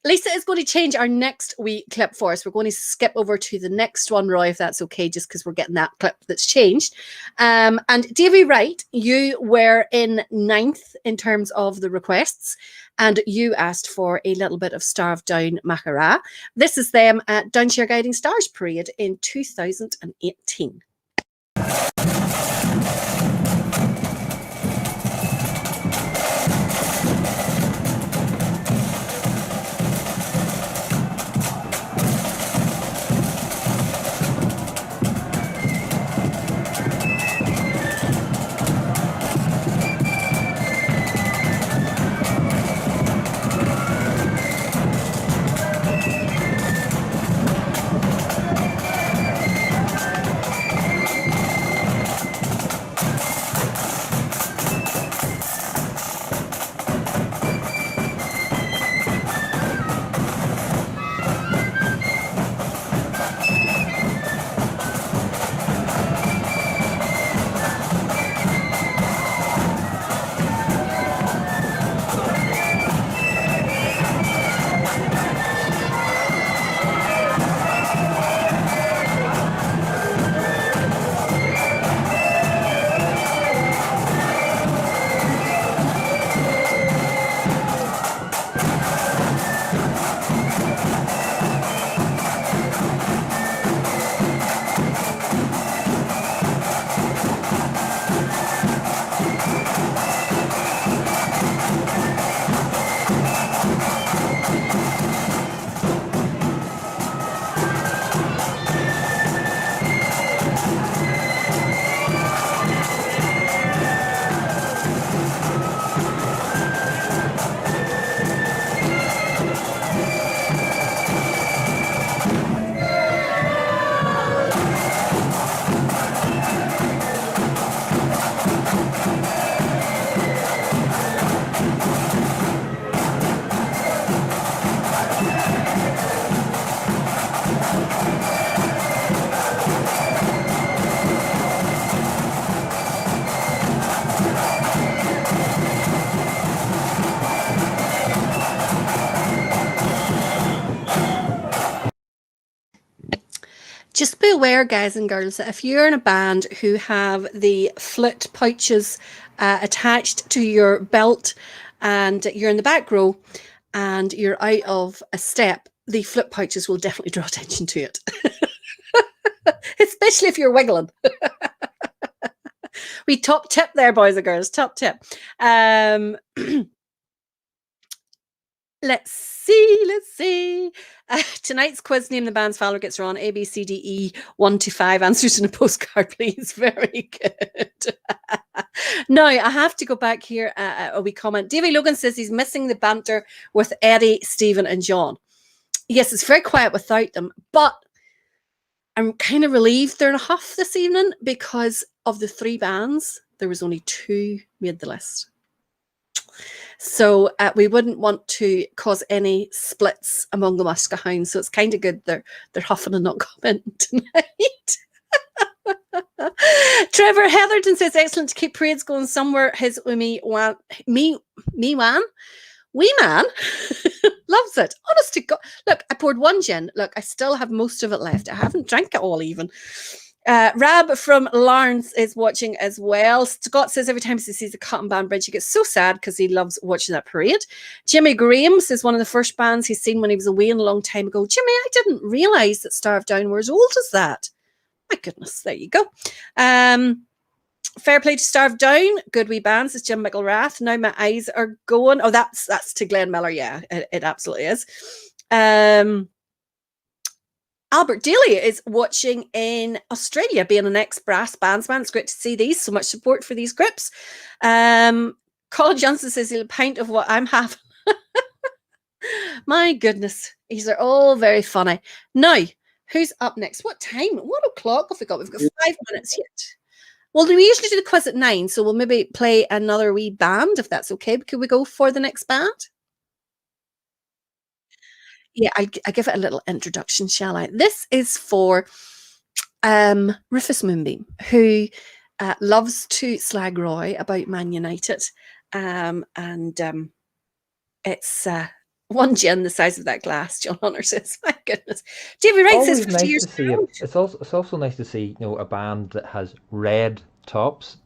Lisa is going to change our next wee clip for us. We're going to skip over to the next one, Roy, if that's okay, just because we're getting that clip that's changed. And Davy Wright, you were in 9th in terms of the requests, and you asked for a little bit of Starved Down Macara. This is them at Downshire Guiding Stars Parade in 2018. Just be aware, guys and girls, that if you're in a band who have the flute pouches attached to your belt and you're in the back row and you're out of a step, the flute pouches will definitely draw attention to it. Especially if you're wiggling. We top tip there, boys and girls, top tip. Let's see. Tonight's quiz, name the band's Fowler gets wrong. A, B, C, D, E, 1 to 5. Answers in a postcard, please. Very good. Now, I have to go back here. A wee comment. Davy Logan says he's missing the banter with Eddie, Stephen, and John. Yes, it's very quiet without them, but I'm kind of relieved they're in a huff this evening because of the 3 bands. There was only 2 made the list. So we wouldn't want to cause any splits among the Muska Hounds. So it's kind of good they're huffing and not coming tonight. Trevor Heatherton says, excellent to keep parades going somewhere. His wee man loves it. Honest to God. Look, I poured 1 gin. Look, I still have most of it left. I haven't drank it all even. Rab from Lawrence is watching as well. Scott says every time he sees the Cotton Band Bridge, he gets so sad because he loves watching that parade. Jimmy Graham says one of the first bands he's seen when he was away a long time ago. Jimmy, I didn't realise that Starved Down were as old as that. My goodness, there you go. Fair play to Starved Down. Good wee bands. It's Jim McElrath. Now my eyes are going. Oh, that's to Glenn Miller. Yeah, it absolutely is. Albert Daly is watching in Australia, being an ex-brass bandsman. It's great to see these. So much support for these groups. Colin Johnson says he'll pint of what I'm having. My goodness. These are all very funny. Now, who's up next? What time? What o'clock have we got? We've got 5 minutes yet. Well, we usually do the quiz at 9, so we'll maybe play another wee band, if that's okay. Could we go for the next band? Yeah, I give it a little introduction, shall I? This is for Rufus Moonbeam, who loves to slag Roy about Man United. And it's one gin the size of that glass, John Hunter says. My goodness. Davy Wright says Always 50 nice years to see it. around. It's also nice to see, a band that has red tops,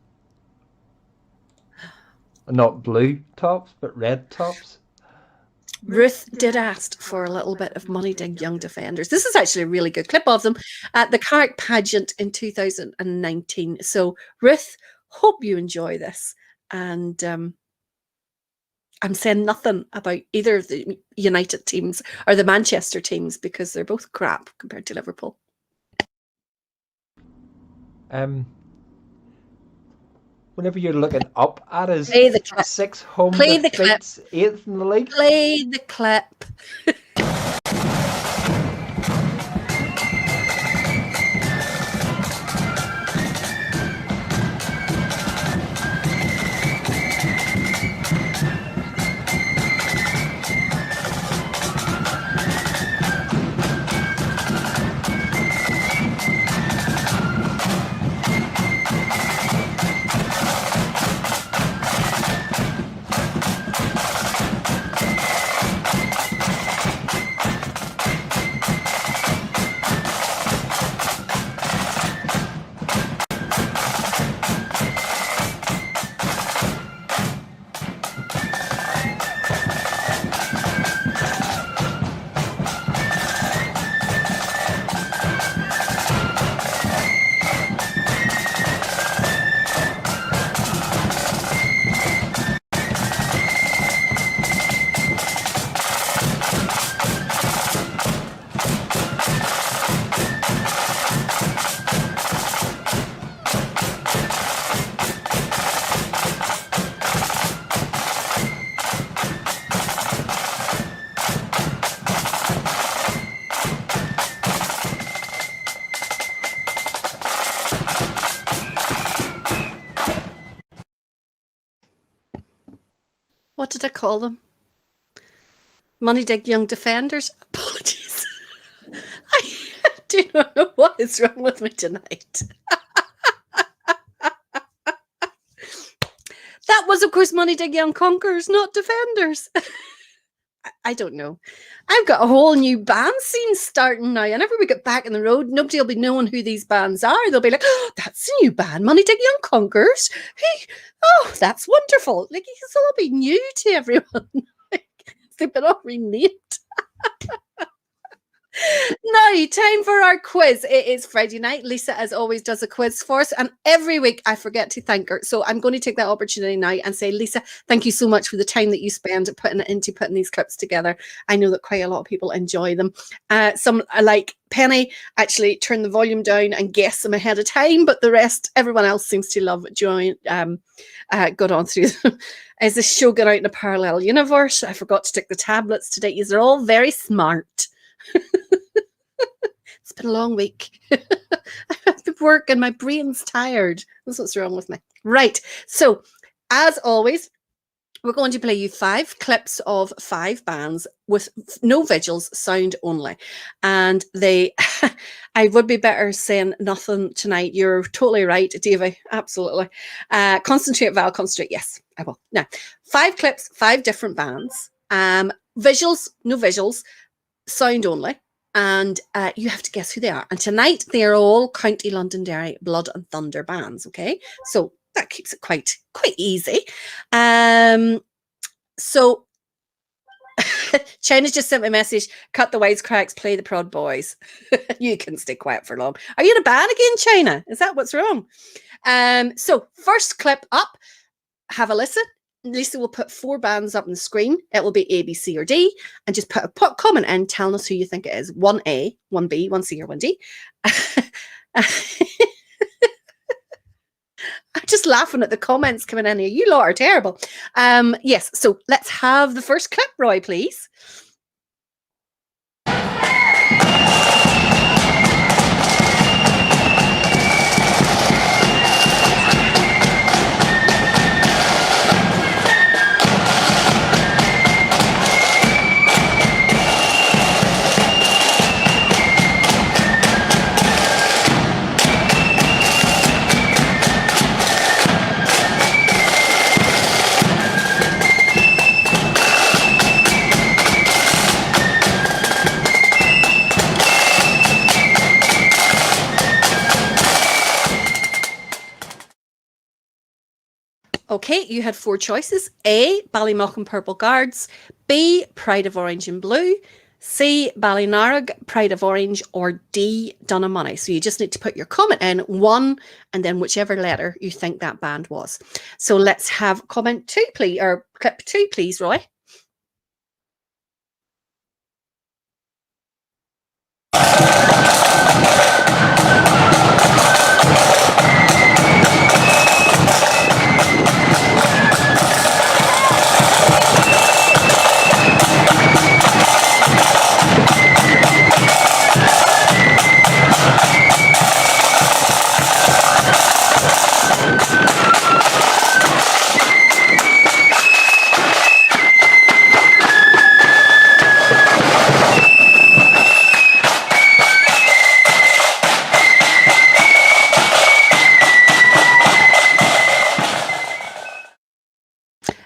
not blue tops, but red tops. Ruth did ask for a little bit of Money Dig Young Defenders. This is actually a really good clip of them at the Carrick pageant in 2019. So, Ruth, hope you enjoy this. And I'm saying nothing about either of the United teams or the Manchester teams because they're both crap compared to Liverpool. Whenever you're looking up at us, Play the clip. 6 home Play the clip. defeats, 8th in the league. Play the clip. What did I call them? Money Dig Young Defenders? Apologies. I do not know what is wrong with me tonight. That was, of course, Money Dig Young Conquerors, not Defenders. I don't know. I've got a whole new band scene starting now. Whenever we get back in the road, nobody will be knowing who these bands are. They'll be like, oh, that's a new band, Money Dig Young Conquerors. Hey, oh, that's wonderful. Like, it's all be new to everyone. They've been all renamed. Now, time for our quiz. It is Friday night. Lisa, as always, does a quiz for us. And every week I forget to thank her. So I'm going to take that opportunity now and say, Lisa, thank you so much for the time that you spend putting these clips together. I know that quite a lot of people enjoy them. Some, like Penny, actually turn the volume down and guess them ahead of time. But the rest, everyone else seems to love got on through them. Is this show going out in a parallel universe? I forgot to take the tablets today. These are all very smart. It's been a long week. I've been working. My brain's tired. That's what's wrong with me. Right. So, as always, we're going to play you 5 clips of 5 bands with no visuals, sound only. And they, I would be better saying nothing tonight. You're totally right, Davey. Absolutely. Concentrate, Val, concentrate. Yes, I will. Now, 5 clips, 5 different bands. Visuals, no visuals, sound only. And you have to guess who they are. And tonight, they are all County Londonderry Blood and Thunder bands, okay? So that keeps it quite easy. So China's just sent me a message, cut the wisecracks, play the Prod Boys. You can stay quiet for long. Are you in a band again, China? Is that what's wrong? So first clip up, have a listen. Lisa will put 4 bands up on the screen. It will be A, B, C, or D. And just put a comment in telling us who you think it is. 1A, 1B, 1C, or 1D. I'm just laughing at the comments coming in here. You lot are terrible. Yes, so let's have the first clip, Roy, please. Okay, you had 4 choices. A, Ballymullen Purple Guards. B, Pride of Orange and Blue. C, Ballynarrog, Pride of Orange. Or D, Dunamoney. So you just need to put your comment in, 1, and then whichever letter you think that band was. So let's have comment 2, please, or clip 2, please, Roy.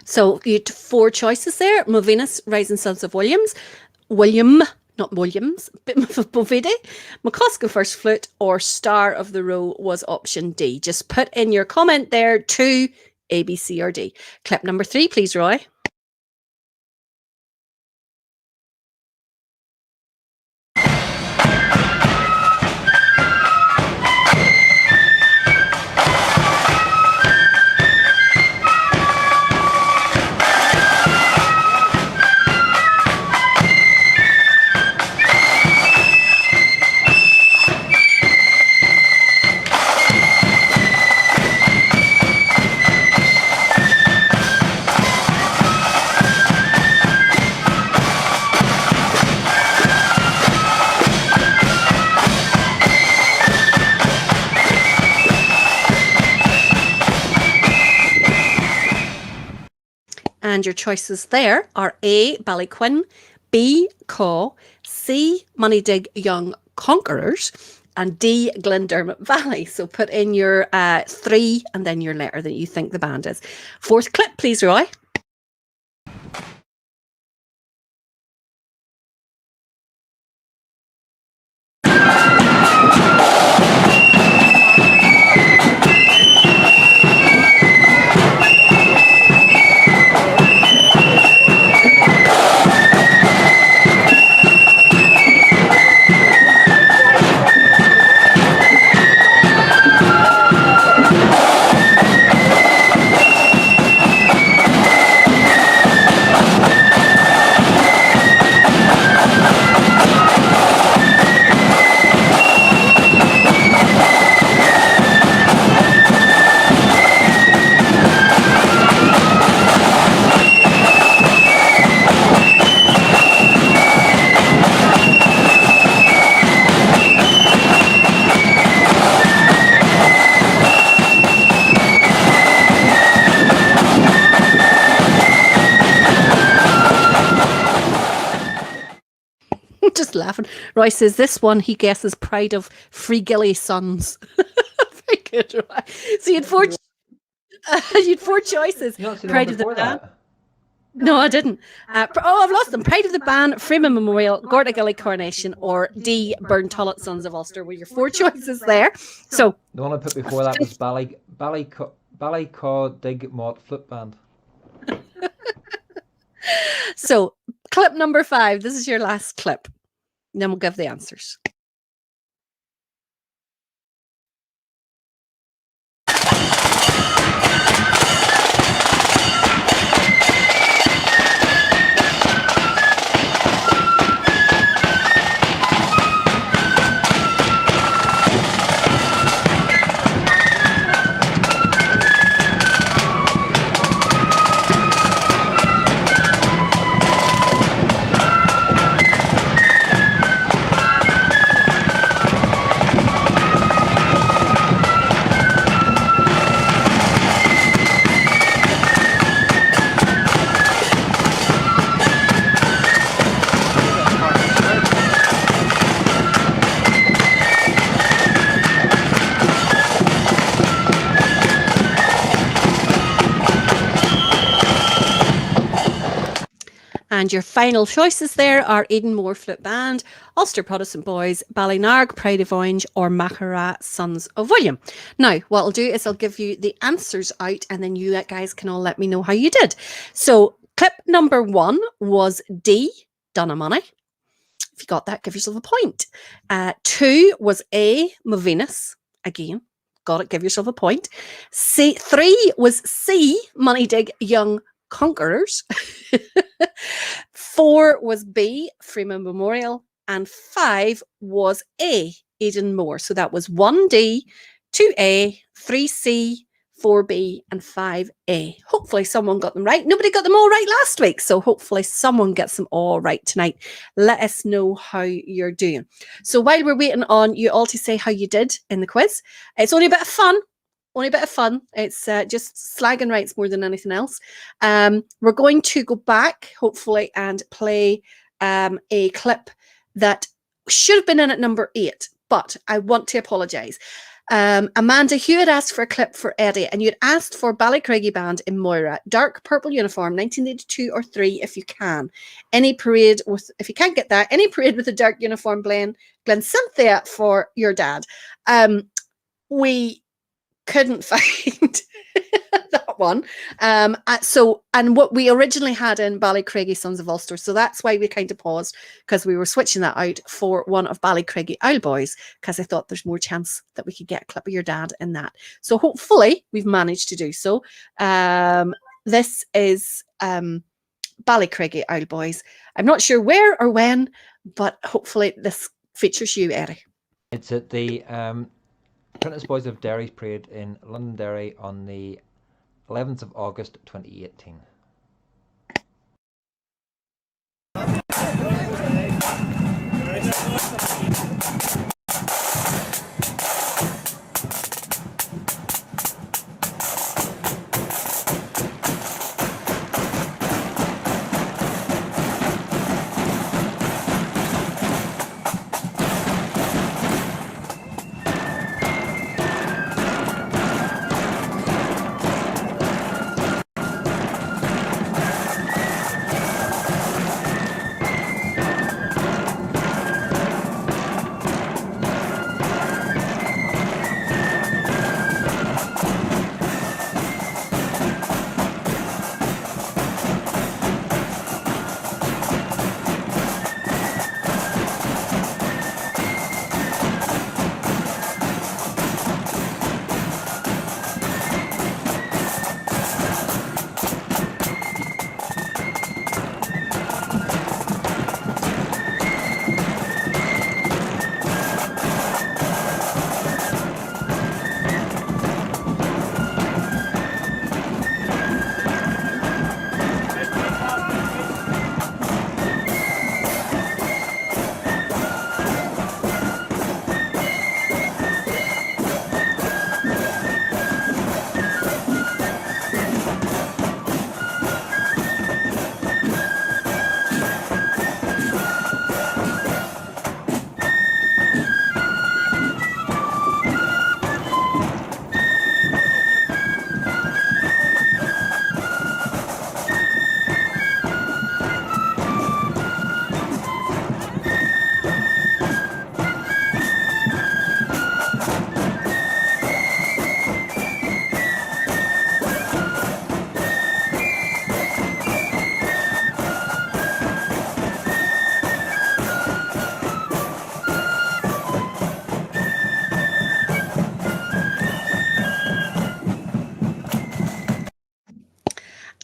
So you had 4 choices there. Movinus, Rising Sons of William, not Williams, Bovidi, McCosker First Flute, or Star of the Row was option D. Just put in your comment there to A, B, C, or D. Clip number 3, please, Roy. And your choices there are A, Ballyquin, B, Caw, C, Moneydig Young Conquerors, and D, Glendermot Valley. So put in your 3 and then your letter that you think the band is. 4th clip, please, Roy. Just laughing. Roy says this one he guesses Pride of Freegilly Sons. Very good, Roy. So you had 4 you'd 4 choices. Pride of the Band. No, I didn't. I've lost them. Pride of the Band, Freeman Memorial, Gortagilly Coronation, or D, Burntullet Sons of Ulster were your 4 choices there. So the one I put before that was Ballycaw Dig Mott Flip Band. So clip number 5. This is your last clip. Then we'll give the answers. And your final choices there are Edenmore Flute Band, Ulster Protestant Boys, Ballynarg Pride of Orange, or Maghera Sons of William. Now, what I'll do is I'll give you the answers out, and then you guys can all let me know how you did. So clip number 1 was D, Dunamoney. If you got that, give yourself a point. 2 was A, Mavenus. Again, got it, give yourself a point. 3 was C, Moneydig Young Conquerors. 4 was B, Freeman Memorial. And 5 was A, Edenmore. So that was 1D, 2A, 3C, 4B, and 5A. Hopefully someone got them right. Nobody got them all right last week, so hopefully someone gets them all right tonight. Let us know how you're doing. So while we're waiting on you all to say how you did in the quiz, it's only a bit of fun. Only a bit of fun. It's just slagging rights more than anything else. We're going to go back, hopefully, and play a clip that should have been in at number 8, but I want to apologise. Amanda, you had asked for a clip for Eddie, and you had asked for Ballycraigie Band in Moira, dark purple uniform, 1982 or 3, if you can. Any parade with, if you can't get that, any parade with a dark uniform, Glen Cynthia for your dad. We couldn't find that one. And what we originally had in Ballycraigie Sons of Ulster, so that's why we kind of paused, because we were switching that out for one of Ballycraigie Owl Boys, because I thought there's more chance that we could get a clip of your dad in that. So hopefully we've managed to do so. This is Ballycraigie Owl Boys. I'm not sure where or when, but hopefully this features you, Eddie. It's at the Apprentice Boys of Derry's parade in Londonderry on the 11th of August 2018.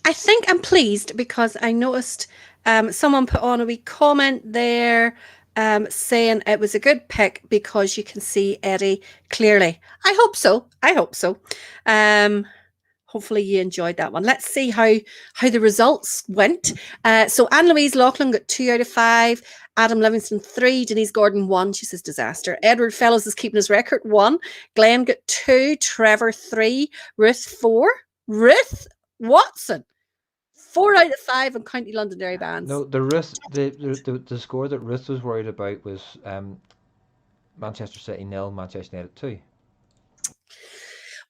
I think I'm pleased because I noticed someone put on a wee comment there saying it was a good pick because you can see Eddie clearly. I hope so. I hope so. Hopefully you enjoyed that one. Let's see how the results went. So Anne-Louise Laughlin got 2 out of 5. Adam Livingston 3. Denise Gordon 1. She says disaster. Edward Fellows is keeping his record 1. Glenn got 2. Trevor 3. Ruth 4. Ruth Watson 4 out of 5 on County Londonderry bands. No, the score that Ruth was worried about was Manchester City 0, Manchester United 2.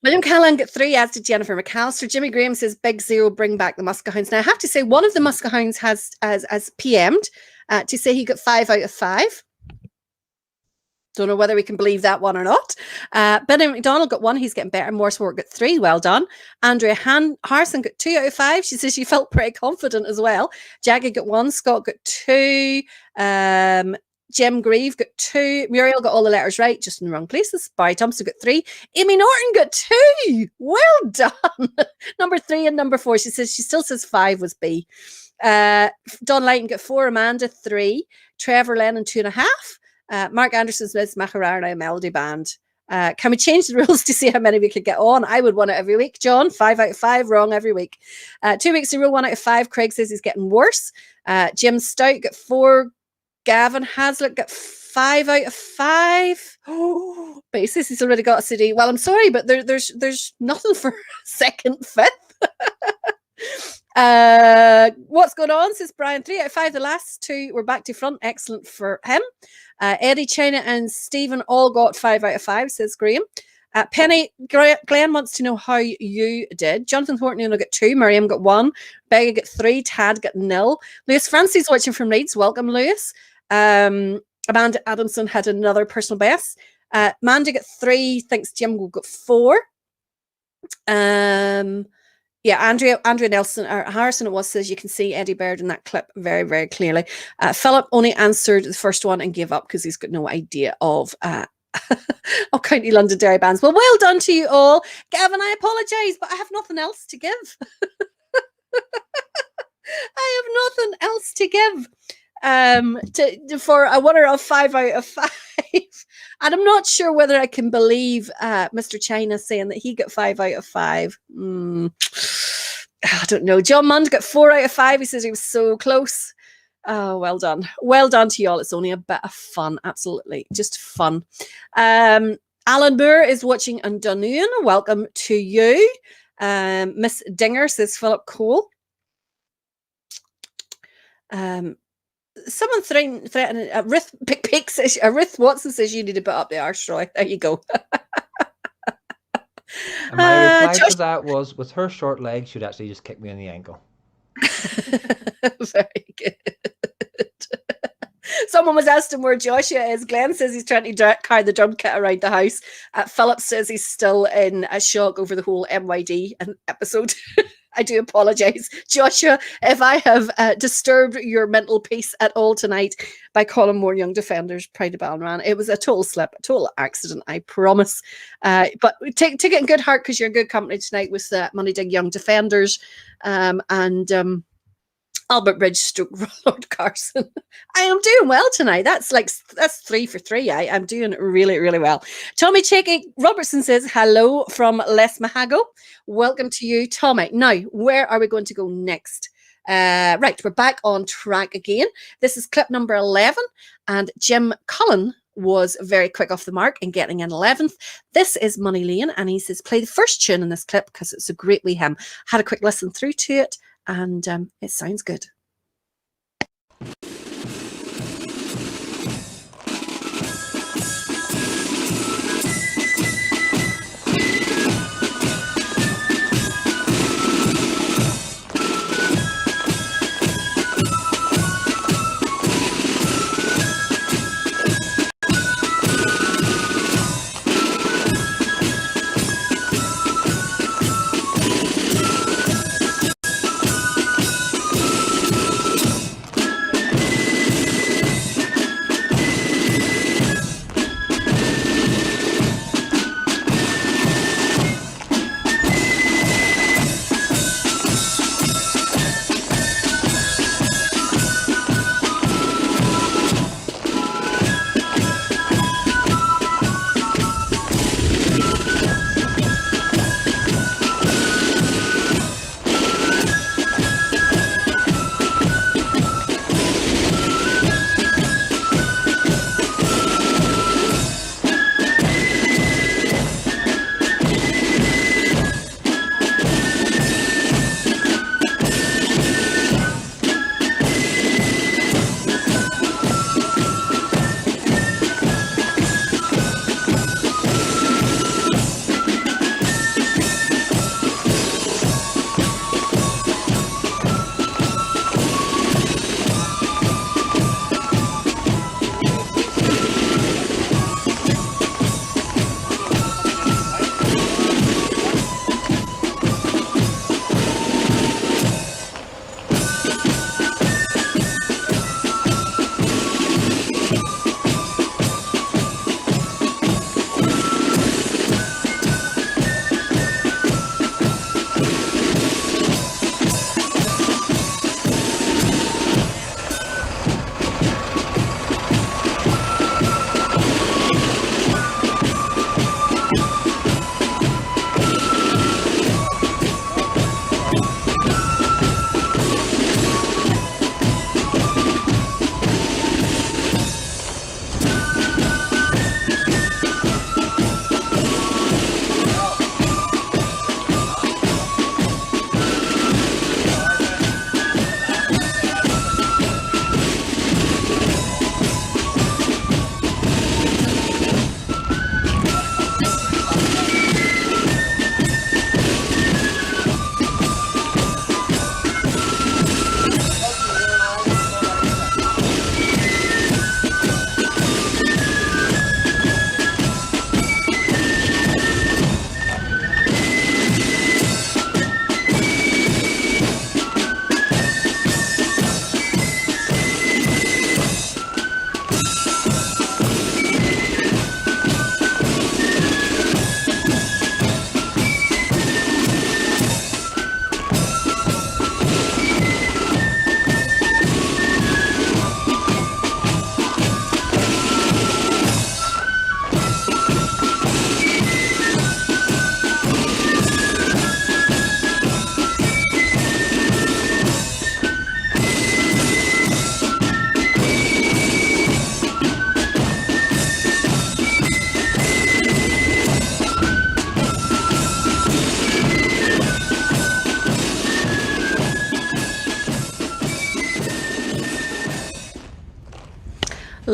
William Callan got 3, as did Jennifer McAllister. Jimmy Graham says, Big Zero, bring back the Muscahounds. Now, I have to say, one of the Muscahounds has PM'd to say he got 5 out of 5. Don't know whether we can believe that one or not. Benny McDonald got 1. He's getting better. Morse Ward got 3. Well done. Andrea Harrison got 2 out of 5. She says she felt pretty confident as well. Jackie got 1. Scott got 2. Jim Grieve got 2. Muriel got all the letters right, just in the wrong places. Barry Thompson got 3. Amy Norton got 2. Well done. Number 3 and number 4. She still says 5 was B. Don Lighton got 4. Amanda 3. Trevor Lennon 2.5. Mark Anderson says Macarena Melody Band. Can we change the rules to see how many we could get on? I would want it every week. John, 5 out of 5, wrong every week. 2 weeks in a row, 1 out of 5. Craig says he's getting worse. Jim Stout got 4. Gavin Hazlitt got 5 out of 5. Oh, but he says he's already got a CD. Well, I'm sorry, but there's nothing for 2nd, 5th. What's going on, says Brian? 3 out of 5. The last 2 were back to front. Excellent for him. Eddie, China, and Stephen all got 5 out of 5, says Graham. Penny, Glenn wants to know how you did. Jonathan Thornton got 2. Miriam got 1. Begga got 3. Tad got 0. Lewis Francis watching from Leeds. Welcome, Lewis. Amanda Adamson had another personal best. Mandy got 3. Thinks Jim will got 4. Andrea Nelson or Harrison it was says you can see Eddie Baird in that clip very, very clearly. Philip only answered the first one and gave up because he's got no idea of County London Dairy Bands. Well done to you all. Gavin, I apologise, but I have nothing else to give. I have nothing else to give for a winner of 5 out of 5. And I'm not sure whether I can believe Mr. China saying that he got 5 out of 5. I don't know. John Mund got 4 out of 5. He says he was so close. Oh, well done. Well done to you all. It's only a bit of fun. Absolutely. Just fun. Alan Moore is watching in Dunoon. Welcome to you. Miss Dinger says Philip Cole. Someone threatening Ruth Pick says Ruth Watson says you need to put up the arse, Roy. There you go. And my reply to that was, with her short legs, she'd actually just kick me in the ankle. Very good. Someone was asking where Joshua is. Glenn says he's trying to carry the drum kit around the house. Philip says he's still in a shock over the whole MYD episode. I do apologise, Joshua, if I have disturbed your mental peace at all tonight by calling more Young Defenders Proud of Ballinran. It was a total slip, a total accident, I promise. But take it in good heart because you're in good company tonight with Moneydig Young Defenders and Albert Bridge stroke Lord Carson. I am doing well tonight. That's 3 for 3. I'm doing really, really well. Tommy Cheeky Robertson says, hello from Les Mahago. Welcome to you, Tommy. Now, where are we going to go next? Right, we're back on track again. This is clip number 11, and Jim Cullen was very quick off the mark in getting in 11th. This is Money Lane, and he says, play the first tune in this clip because it's a great wee hymn. Had a quick listen through to it, and it sounds good.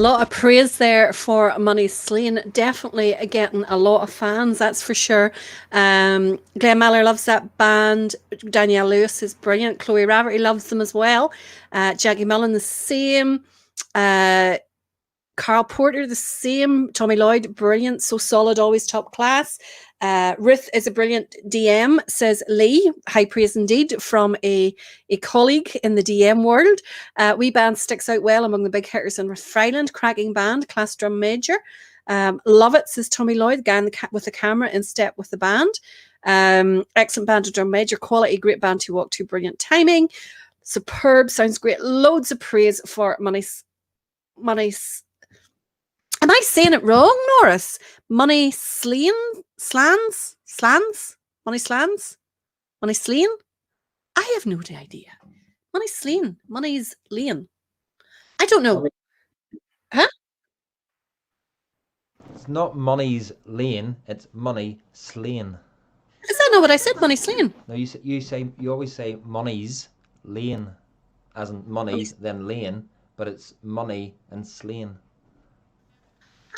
lot of praise there for Money Slain. Definitely getting a lot of fans, that's for sure. Glenn Mallor loves that band. Danielle Lewis is brilliant. Chloe Rafferty loves them as well. Jackie Mullen the same. Carl Porter the same. Tommy Lloyd, brilliant. So solid, always top class. Ruth is a brilliant DM, says Lee. High praise indeed from a colleague in the DM world. Wee band sticks out well among the big hitters in Rathfriland. Cracking band, class drum major. Love it, says Tommy Lloyd. Guy with the camera in step with the band. Excellent band to drum major. Quality, great band to walk to. Brilliant timing. Superb, sounds great. Loads of praise for Money's. Am I saying it wrong, Norris? Money Slain? Slans? Money Slans? Money Slain? I have no idea. Money Slain. Money's Lane. I don't know. Huh? It's not Money's Lane, it's Money Slain. Is that not what I said? Money Slain? No, you always say Money's Lane, as in money, then lane, but it's Money and Slain.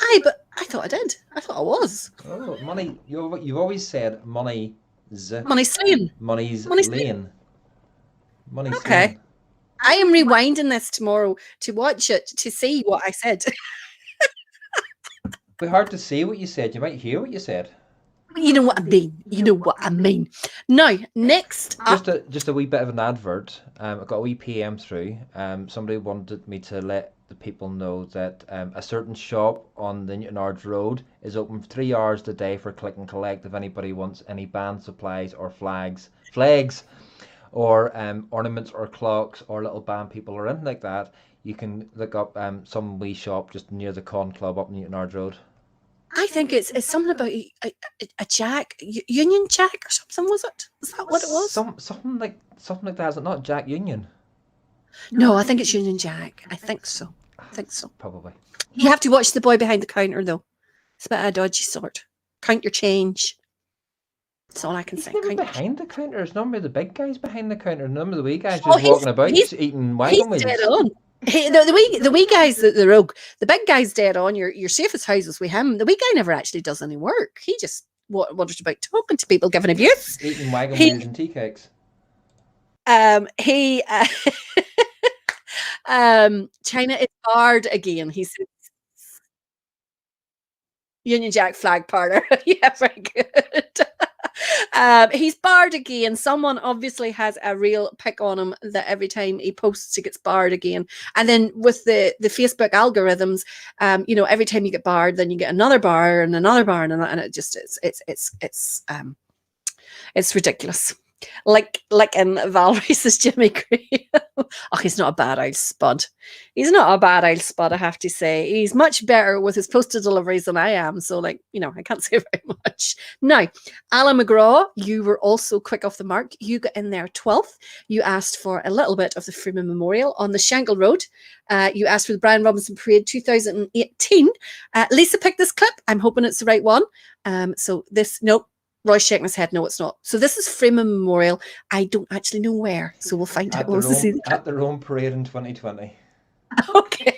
Aye, but I thought I did. I thought I was. Oh, Money, you've always said Money's. Money Slain. Money's Money Lane. Money Okay. Slain. I am rewinding this tomorrow to watch it to see what I said. It'd be hard to say what you said. You might hear what you said. You know what I mean. You know what I mean. Now, next up. Just a wee bit of an advert. I got a wee PM through. Somebody wanted me to let the people know that a certain shop on the Newtownards Road is open 3 hours a day for click and collect if anybody wants any band supplies or flags, or ornaments or clocks or little band people or anything like that. You can look up some wee shop just near the Con Club up Newtownards Road. I think it's something about a Jack, Union Jack or something, was it? Is that what it was? Something like that. Is it not Jack Union? No, I think it's Union Jack. I think so. Probably. You have to watch The Boy Behind the Counter, though. It's a bit of a dodgy sort. Count your change. That's all I can say. Never behind the counter. It's normally the big guys behind the counter. None of the wee guys Oh, just walking about, just eating wagon wheels. He's dead on. The wee guy's the rogue. The big guy's dead on. Your safest houses with him. The wee guy never actually does any work. He just wanders about talking to people, giving abuse. Eating wagon wheels and tea cakes. China is barred again. He says Union Jack flag parlor. Yeah, very good. He's barred again. Someone obviously has a real pick on him that every time he posts, he gets barred again. And then with the Facebook algorithms, every time you get barred, then you get another bar and another bar, and it just it's ridiculous. Like in Valerie says Jimmy Graham. Oh, he's not a bad old spud. He's not a bad old spud, I have to say. He's much better with his postal deliveries than I am. So, I can't say very much. Now, Alan McGraw, you were also quick off the mark. You got in there 12th. You asked for a little bit of the Freeman Memorial on the Shankill Road. You asked for the Brian Robinson Parade 2018. Lisa picked this clip. I'm hoping it's the right one. Nope. Roy's shaking his head. No, it's not. So this is Freeman Memorial. I don't actually know where. So we'll find out. At the Rome Parade in 2020. Okay.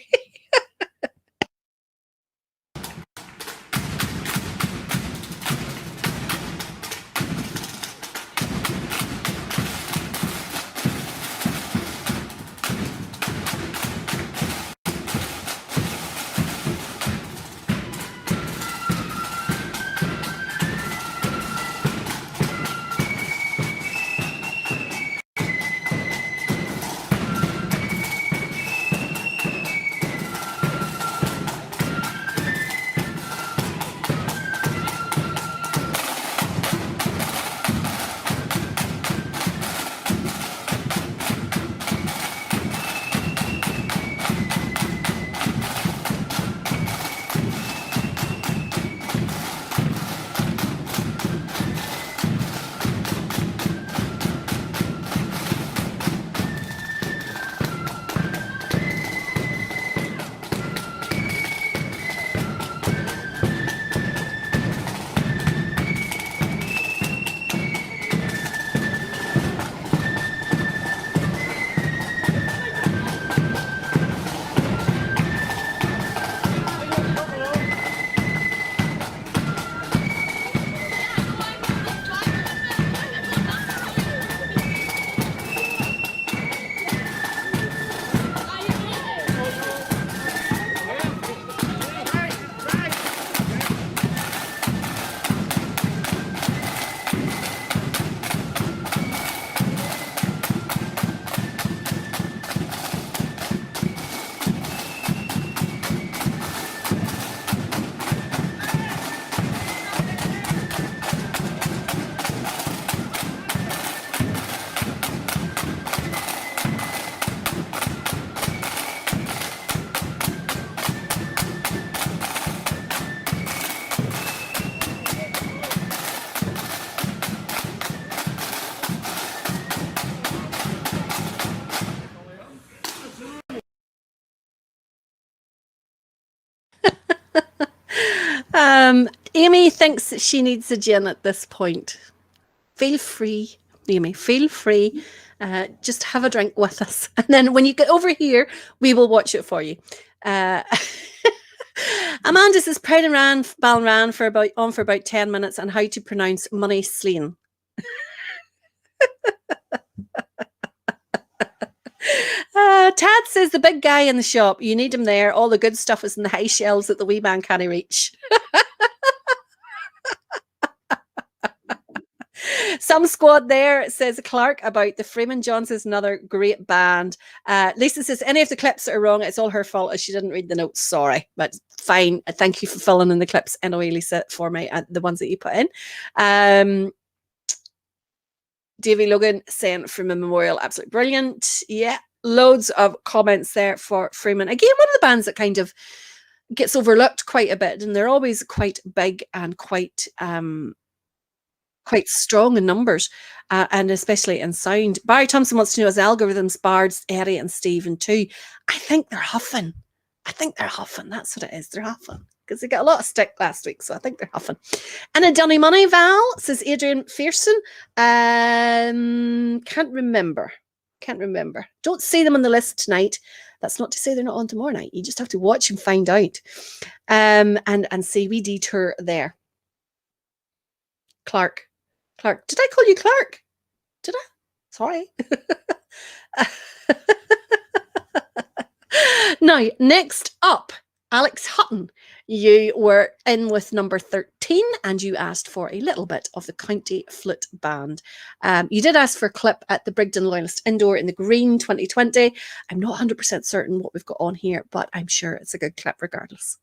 Amy thinks that she needs a gin at this point. Feel free, Amy, feel free. Just have a drink with us. And then when you get over here, we will watch it for you. Amanda says Balran for about 10 minutes on how to pronounce money slain. Tad says the big guy in the shop. You need him there. All the good stuff is in the high shelves that the wee man can't reach. Some squad there, says Clark, about the Freeman Johnsons, another great band. Lisa says any of the clips that are wrong, it's all her fault as she didn't read the notes. Sorry, but fine. Thank you for filling in the clips anyway, Lisa, for me, the ones that you put in. Davy Logan saying Freeman Memorial, absolutely brilliant. Yeah, loads of comments there for Freeman. Again, one of the bands that kind of gets overlooked quite a bit, and they're always quite big and quite strong in numbers, and especially in sound. Barry Thompson wants to know, as Algorithms, Bards, Eddie and Stephen too. I think they're huffing. That's what it is. They're huffing. Because they got a lot of stick last week, so I think they're huffing. And a Donny Money, Val, says Adrian Fearson. Can't remember. Don't see them on the list tonight. That's not to say they're not on tomorrow night. You just have to watch and find out. And see we detour there. Clark. Did I call you Clark? Did I? Sorry. Now, next up, Alex Hutton. You were in with number 13 and you asked for a little bit of the County Flute Band. You did ask for a clip at the Brigden Loyalist Indoor in the Green 2020. I'm not 100% certain what we've got on here, but I'm sure it's a good clip regardless.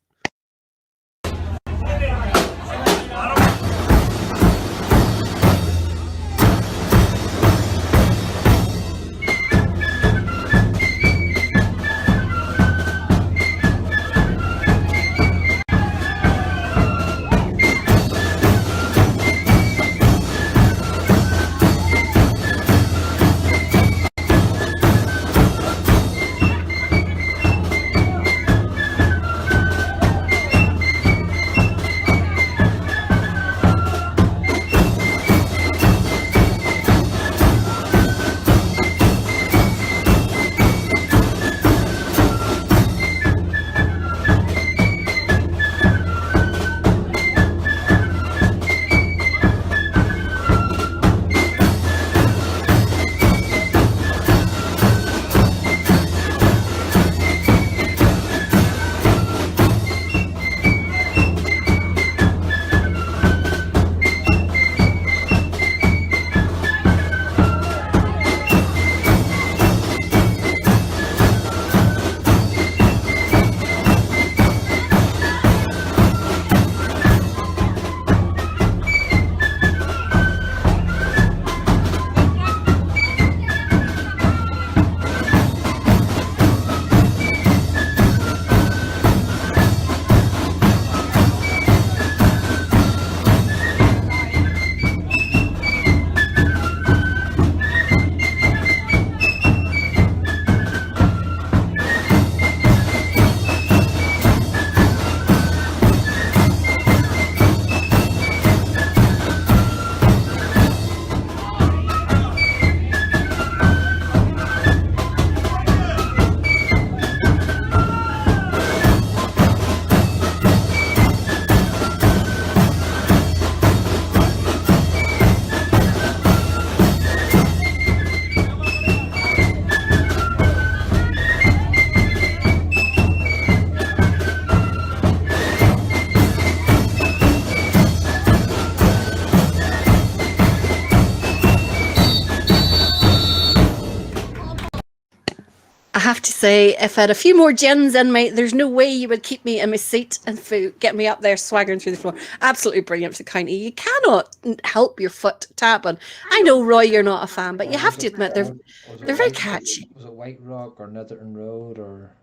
I have to say, if I had a few more gins in me, there's no way you would keep me in my seat and get me up there swaggering through the floor. Absolutely brilliant for the county. You cannot help your foot tapping. I know, Roy, you're not a fan, but you have to admit they're very catchy. Was it White Rock or Netherton Road or?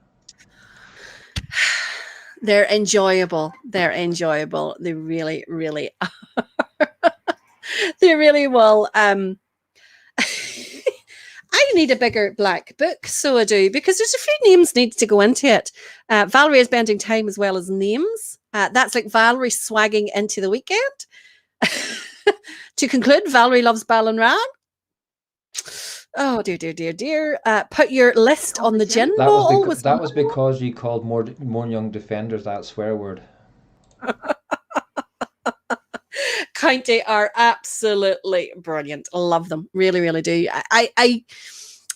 They're enjoyable. They really, really are. They really will. I need a bigger black book, so I do, because there's a few names need to go into it. Valerie is bending time as well as names. That's like Valerie swagging into the weekend. To conclude, Valerie loves Ballinran. Oh dear, dear, dear, dear. Put your list on the gin bottle. That was because you called more young defenders that swear word. County are absolutely brilliant. Love them. Really, really do. I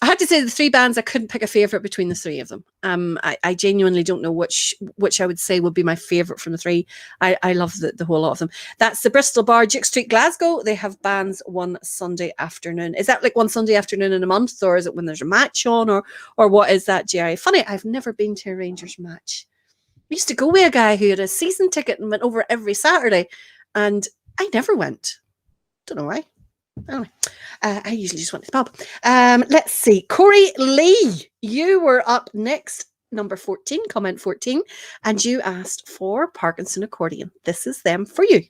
have to say the three bands, I couldn't pick a favourite between the three of them. I genuinely don't know which I would say would be my favourite from the three. I love the whole lot of them. That's the Bristol Bar, Duke Street, Glasgow. They have bands one Sunday afternoon. Is that like one Sunday afternoon in a month, or is it when there's a match on, or what is that, Jerry? Funny, I've never been to a Rangers match. I used to go with a guy who had a season ticket and went over every Saturday, and I never went. Don't know why. Anyway, I usually just went to the pub. Let's see. Corey Lee, you were up next, number 14, comment 14, and you asked for Parkinson accordion. This is them for you.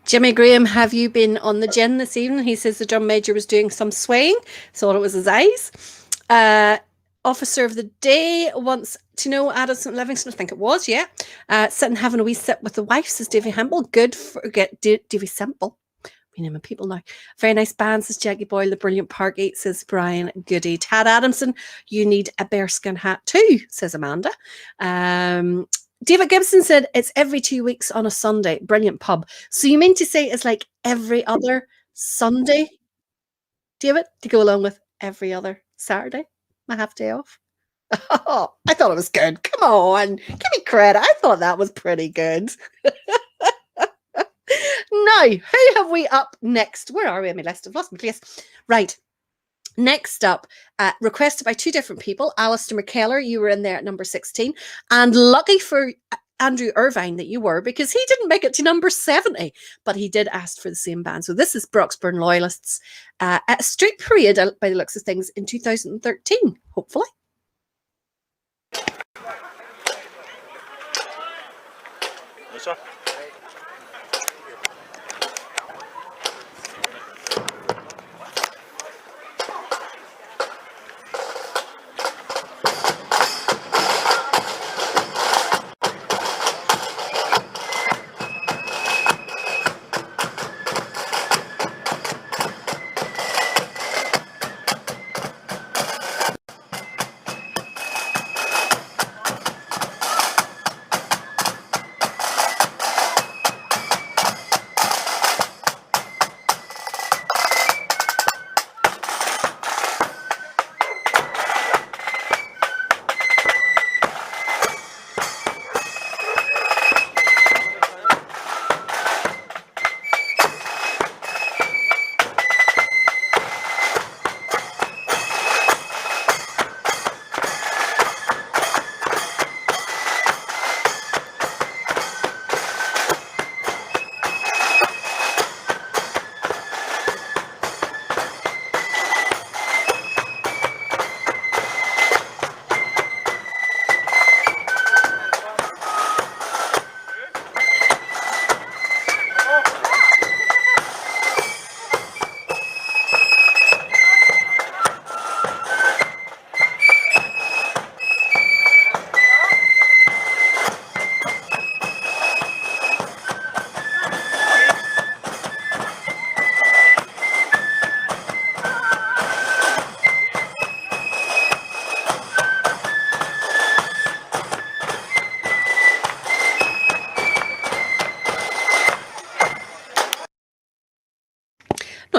Jimmy Graham, have you been on the gin this evening? He says the drum major was doing some swaying. Thought it was his eyes. Officer of the day wants to know Addison Livingston. I think it was, yeah. Sitting having a wee sip with the wife, says Davy Hempel. Good for Davy Semple. We name people now. Very nice band, says Jackie Boyle. The Brilliant Parky, says Brian Goody. Tad Adamson, you need a bearskin hat too, says Amanda. David Gibson said it's every 2 weeks on a Sunday. Brilliant pub. So you mean to say it's like every other Sunday, David, to go along with every other Saturday, my half day off? Oh, I thought it was good. Come on, give me credit. I thought that was pretty good. Now, who have we up next? Where are we on my list? I've lost my place. Right. Next up, requested by two different people. Alistair McKellar, you were in there at number 16. And lucky for Andrew Irvine that you were, because he didn't make it to number 70, but he did ask for the same band. So this is Broxburn Loyalists at a street parade, by the looks of things, in 2013, hopefully. Yes, sir.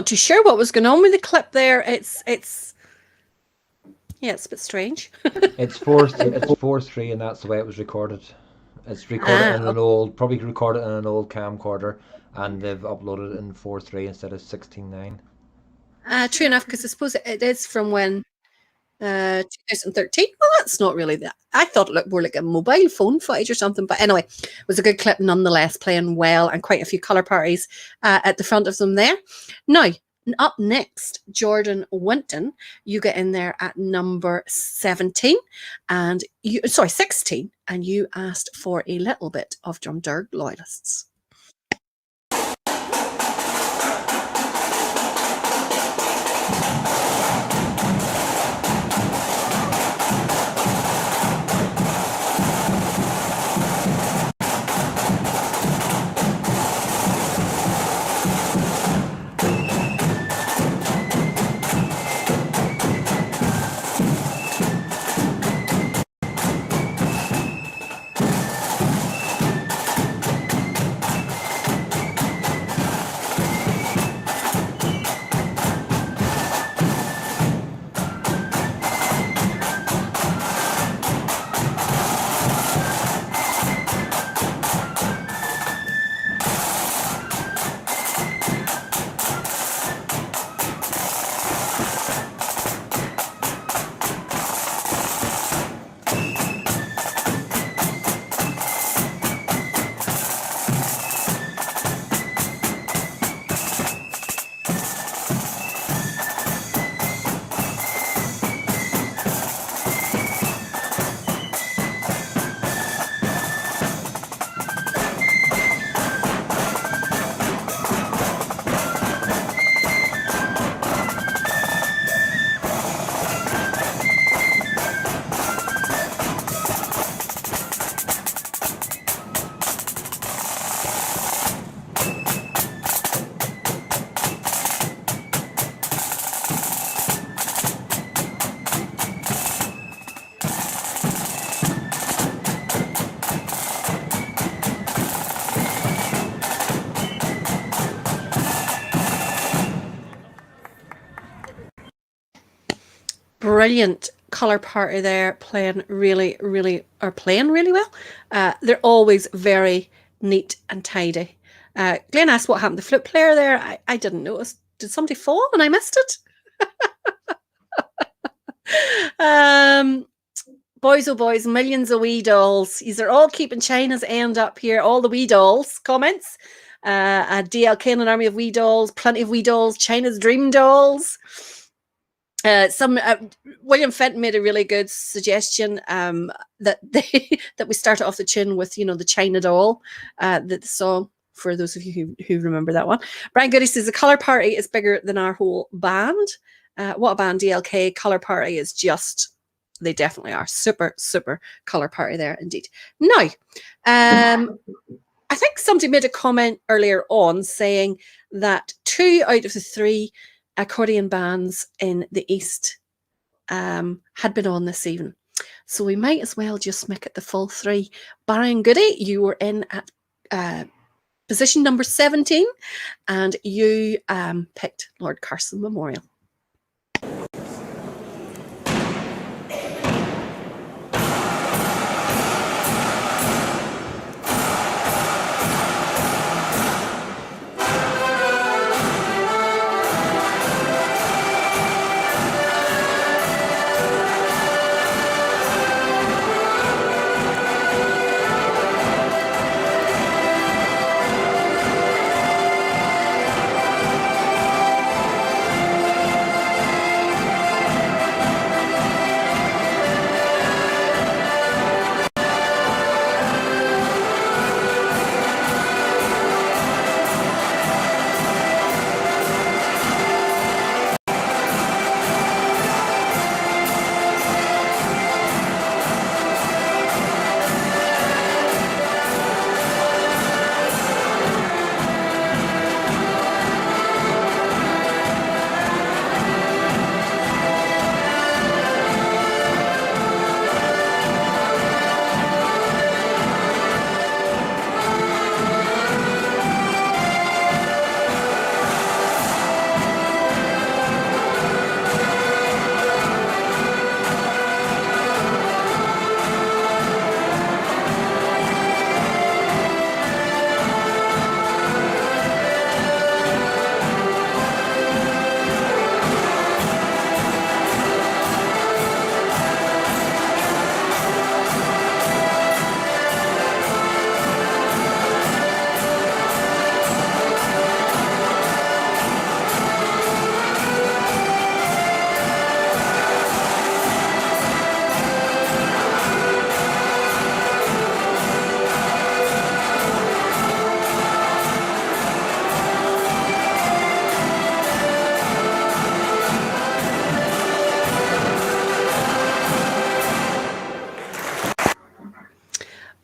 not too sure what was going on with the clip there. It's a bit strange. It's 4:3, and that's the way it was recorded. It's recorded in an old, probably recorded in an old camcorder, and they've uploaded it in 4:3 instead of 16:9. True enough, because I suppose it is from when 2013. Well, that's not really that. I thought it looked more like a mobile phone footage or something. But anyway, it was a good clip nonetheless, playing well, and quite a few colour parties at the front of them there. Now, up next, Jordan Winton, you get in there at number 17, and 16, and you asked for a little bit of Drumderg Loyalists. Brilliant colour party there, playing really well. They're always very neat and tidy. Glenn asked what happened to the flute player there. I didn't notice. Did somebody fall and I missed it? Boys, oh boys, millions of wee dolls. These are all keeping China's end up here. All the wee dolls comments. DLK and an army of wee dolls, plenty of wee dolls, China's dream dolls. William Fenton made a really good suggestion that we started off the tune with, the China doll, the song, for those of you who remember that one. Brian Goody says the colour party is bigger than our whole band. What a band, DLK. Colour party is just, they definitely are. Super colour party there indeed. Now, I think somebody made a comment earlier on saying that 2 out of the 3 accordion bands in the East had been on this evening. So we might as well just make it the full 3. Brian Goody, you were in at position number 17, and you picked Lord Carson Memorial.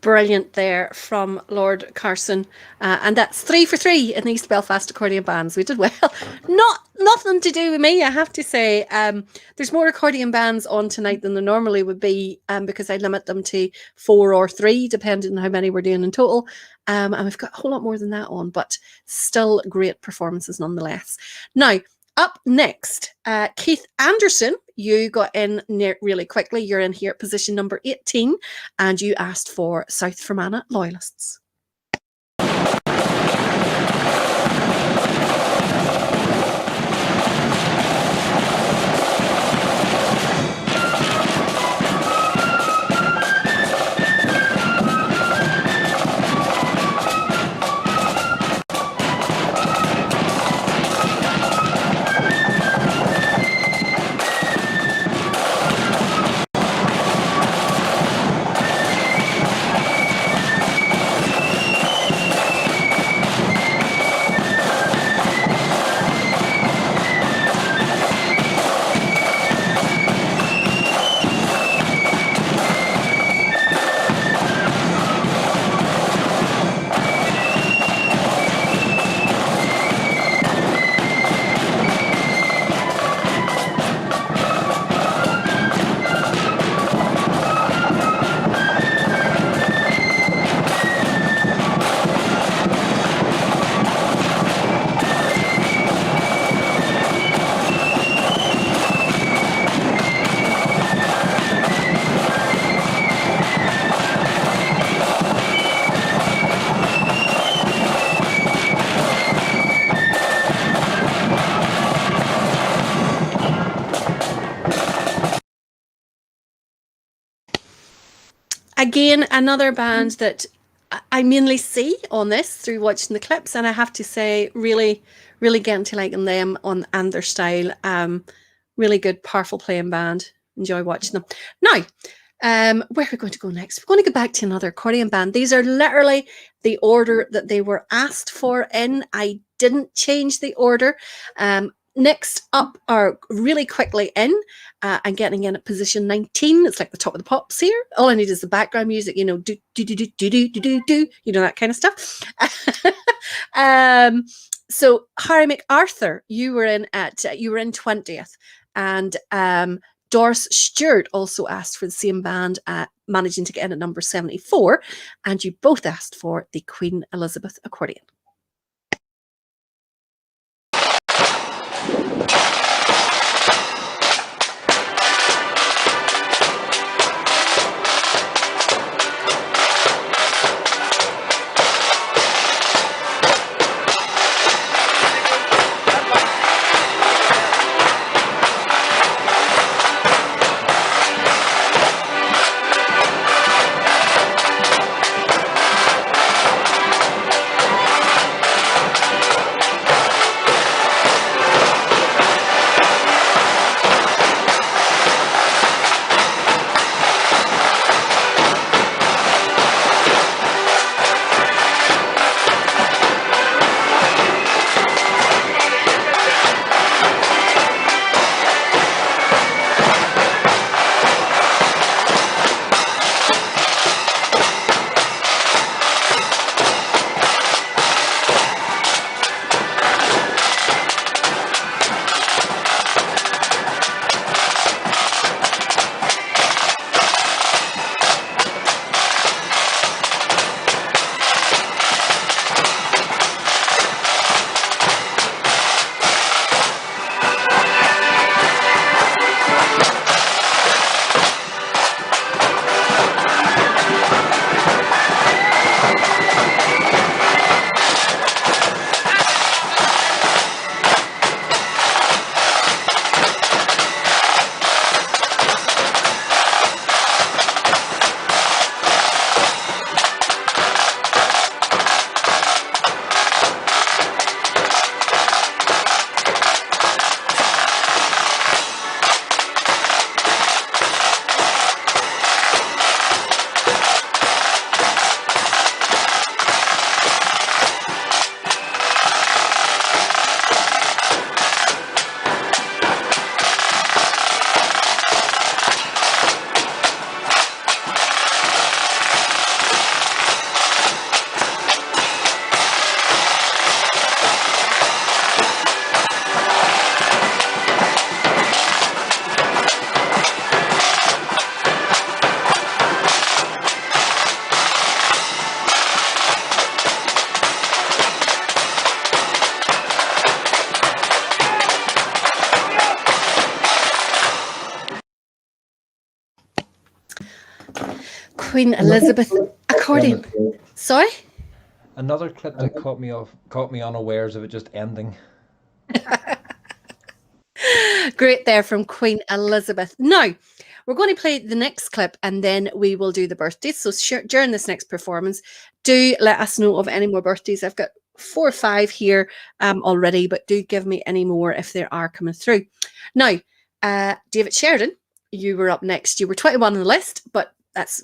Brilliant there from Lord Carson. And that's 3 for 3 in the East Belfast accordion bands. We did well. Nothing to do with me, I have to say. There's more accordion bands on tonight than there normally would be, because I limit them to 4 or 3, depending on how many we're doing in total. And we've got a whole lot more than that on, but still great performances nonetheless. Now, up next, Keith Anderson, you got in really quickly. You're in here at position number 18, and you asked for South Fermanagh Loyalists. Again, another band that I mainly see on this through watching the clips, and I have to say, really, really getting to liking them and their style. Really good, powerful playing band. Enjoy watching them. Now, where are we going to go next? We're going to go back to another accordion band. These are literally the order that they were asked for in. I didn't change the order. Next up are really quickly in and getting in at position 19. It's like the top of the pops here. All I need is the background music, you know, do do do do do do do do, you know, that kind of stuff. So Harry MacArthur, you were in 20th, and Doris Stewart also asked for the same band, managing to get in at number 74, and you both asked for the Queen Elizabeth accordion. Queen Elizabeth accordion. Sorry? Another clip that caught me unawares of it just ending. Great there from Queen Elizabeth. Now, we're going to play the next clip and then we will do the birthdays. So during this next performance, do let us know of any more birthdays. I've got 4 or 5 here already, but do give me any more if there are coming through. Now, David Sheridan, you were up next. You were 21 on the list, but that's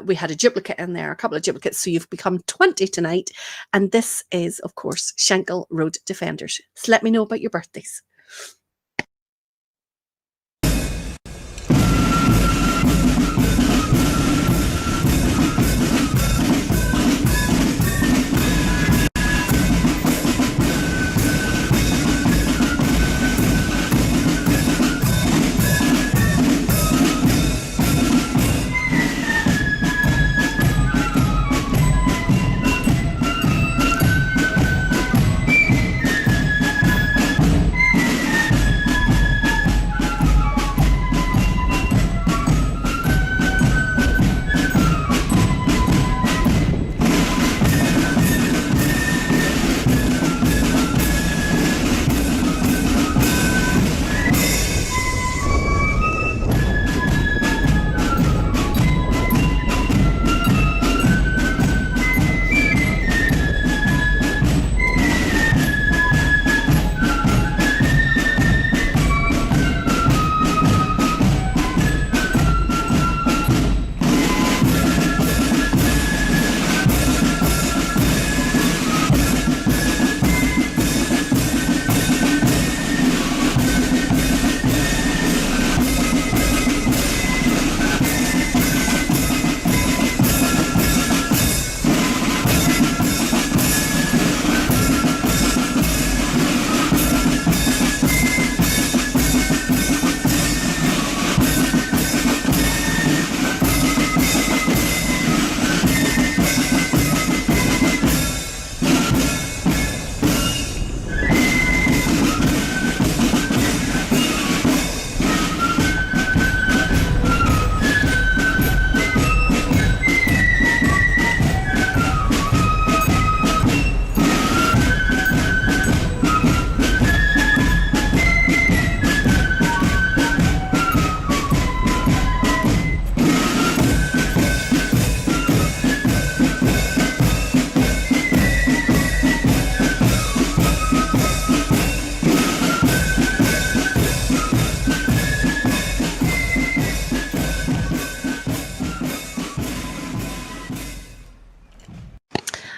we had a duplicate in there, a couple of duplicates, so you've become 20 tonight. And this is, of course, Shankill Road Defenders. So let me know about your birthdays.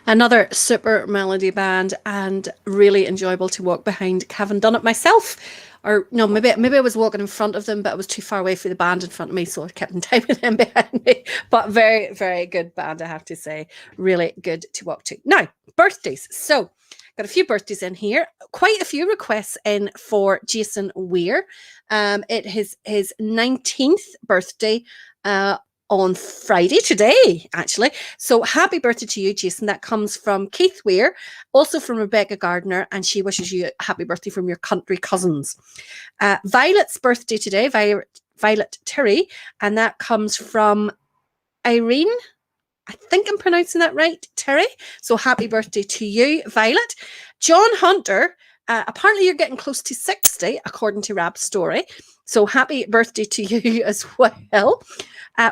Another super melody band and really enjoyable to walk behind. Haven't done it myself. Or no, maybe I was walking in front of them, but I was too far away for the band in front of me, so I kept in time with them behind me. But very, very good band, I have to say. Really good to walk to. Now, birthdays. So, got a few birthdays in here. Quite a few requests in for Jason Weir. It is his 19th birthday on Friday, today, actually. So happy birthday to you, Jason. That comes from Keith Weir, also from Rebecca Gardner, and she wishes you a happy birthday from your country cousins. Violet's birthday today, Violet Terry, and that comes from Irene. I think I'm pronouncing that right, Terry. So happy birthday to you, Violet. John Hunter, apparently you're getting close to 60, according to Rab's story. So happy birthday to you as well.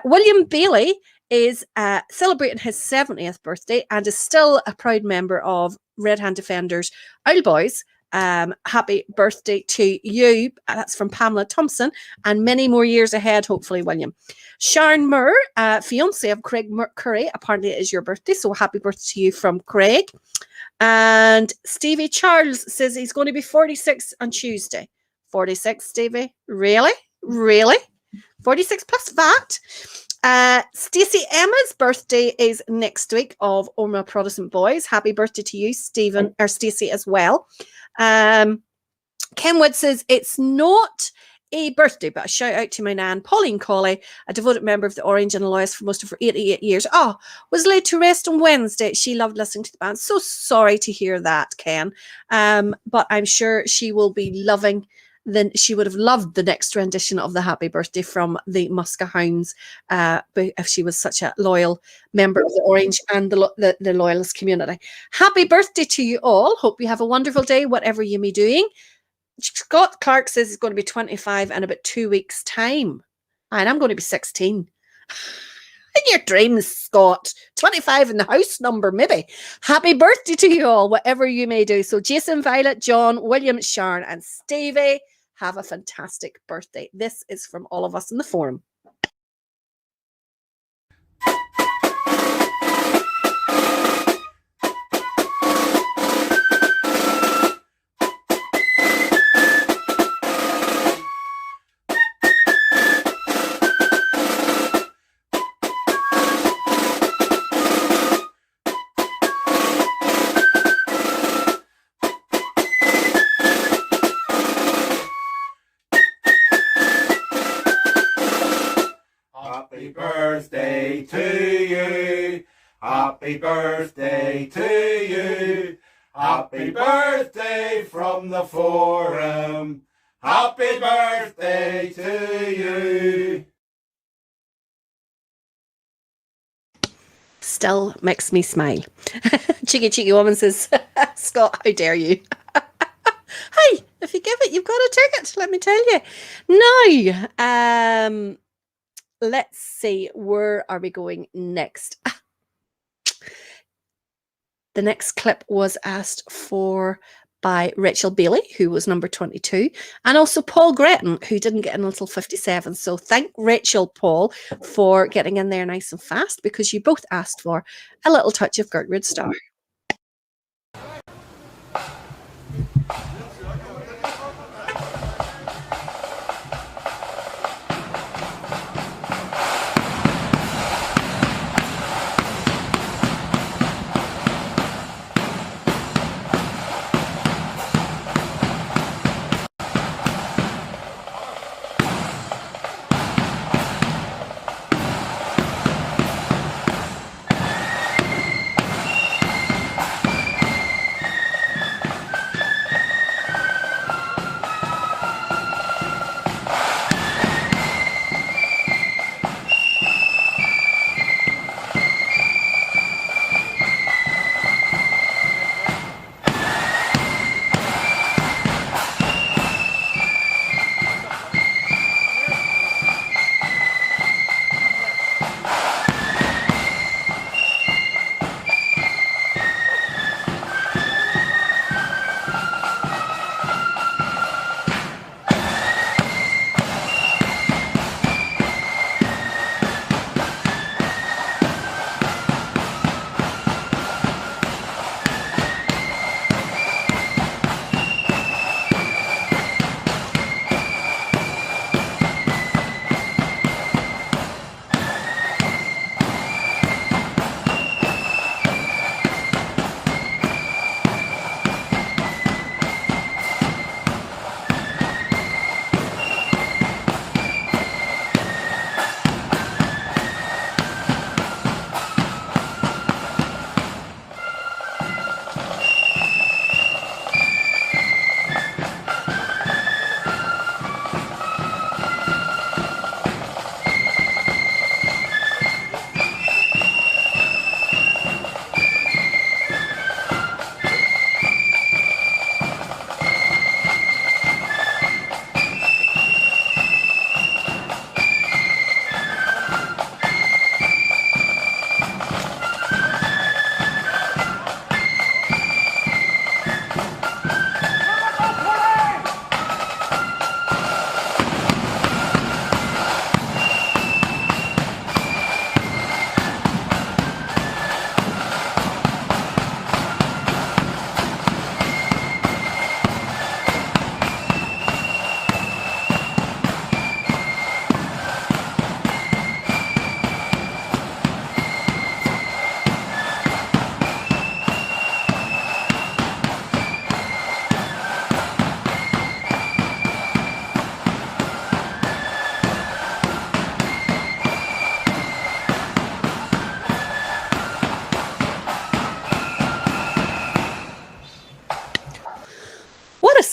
William Bailey is celebrating his 70th birthday and is still a proud member of Red Hand Defenders Owl Boys. Happy birthday to you. That's from Pamela Thompson, and many more years ahead, hopefully, William. Sharon Moore, fiance of Craig Curry, apparently it is your birthday, so happy birthday to you from Craig. And Stevie Charles says he's going to be 46 on Tuesday. 46, Stevie? Really? 46 plus VAT. Stacey Emma's birthday is next week of Orma Protestant Boys. Happy birthday to you, Stephen, or Stacey as well. Ken Wood says it's not a birthday, but a shout out to my nan, Pauline Colley, a devoted member of the Orange and Alois for most of her 88 years. Oh, was laid to rest on Wednesday. She loved listening to the band. So sorry to hear that, Ken. But I'm sure she will be loving then she would have loved the next rendition of the Happy Birthday from the Muska Hounds, if she was such a loyal member of the Orange and the Loyalist community. Happy birthday to you all. Hope you have a wonderful day, whatever you may be doing. Scott Clark says he's going to be 25 in about 2 weeks' time. And I'm going to be 16. In your dreams, Scott. 25 in the house number, maybe. Happy birthday to you all, whatever you may do. So Jason, Violet, John, William, Sharon, and Stevie, have a fantastic birthday. This is from all of us in the forum. Happy birthday to you. Happy birthday to you. Happy birthday from the forum. Happy birthday to you. Still makes me smile. Cheeky woman says, Scott, how dare you? Hey, if you give it, you've got to take it, let me tell you. Now, let's see, where are we going next? The next clip was asked for by Rachel Bailey, who was number 22, and also Paul Gretton, who didn't get in until 57. So thank Rachel, Paul, for getting in there nice and fast, because you both asked for a little touch of Gertrude Starr.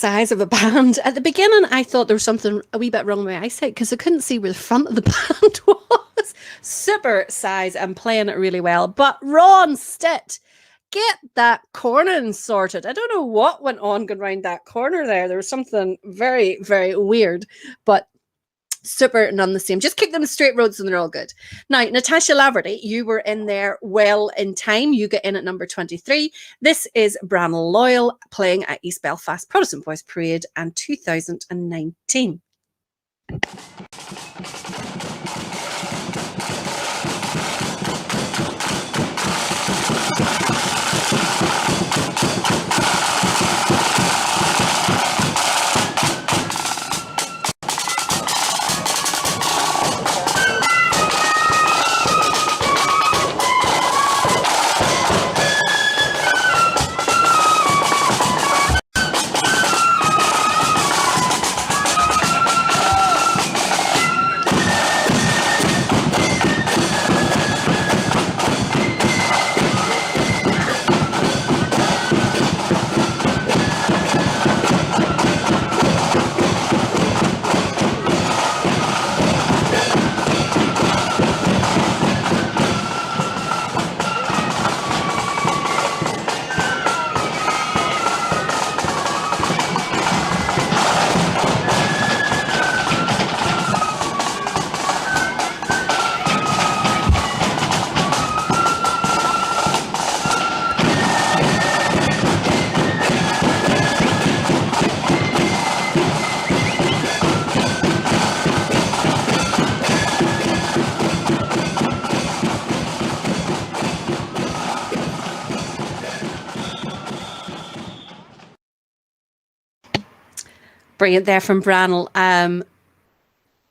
size of a band. At the beginning, I thought there was something a wee bit wrong with my eyesight because I couldn't see where the front of the band was. Super size and playing it really well. But Ron Stitt, get that corner sorted. I don't know what went on going around that corner there. There was something very, very weird, but super none the same. Just keep them straight roads and they're all good. Now, Natasha Laverty, you were in there well in time. You get in at number 23. This is Branell Loyal playing at East Belfast Protestant Boys Parade and 2019. Brilliant there from Branell.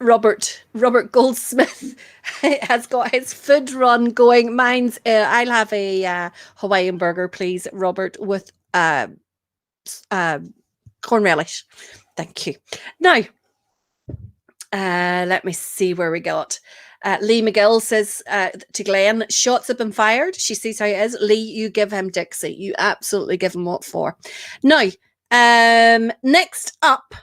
Robert Goldsmith has got his food run going. Mine's I'll have a Hawaiian burger, please, Robert, with corn relish. Thank you. Now, let me see where we got. Lee McGill says to Glenn, shots have been fired. She sees how it is. Lee, you give him Dixie. You absolutely give him what for. Now, next up,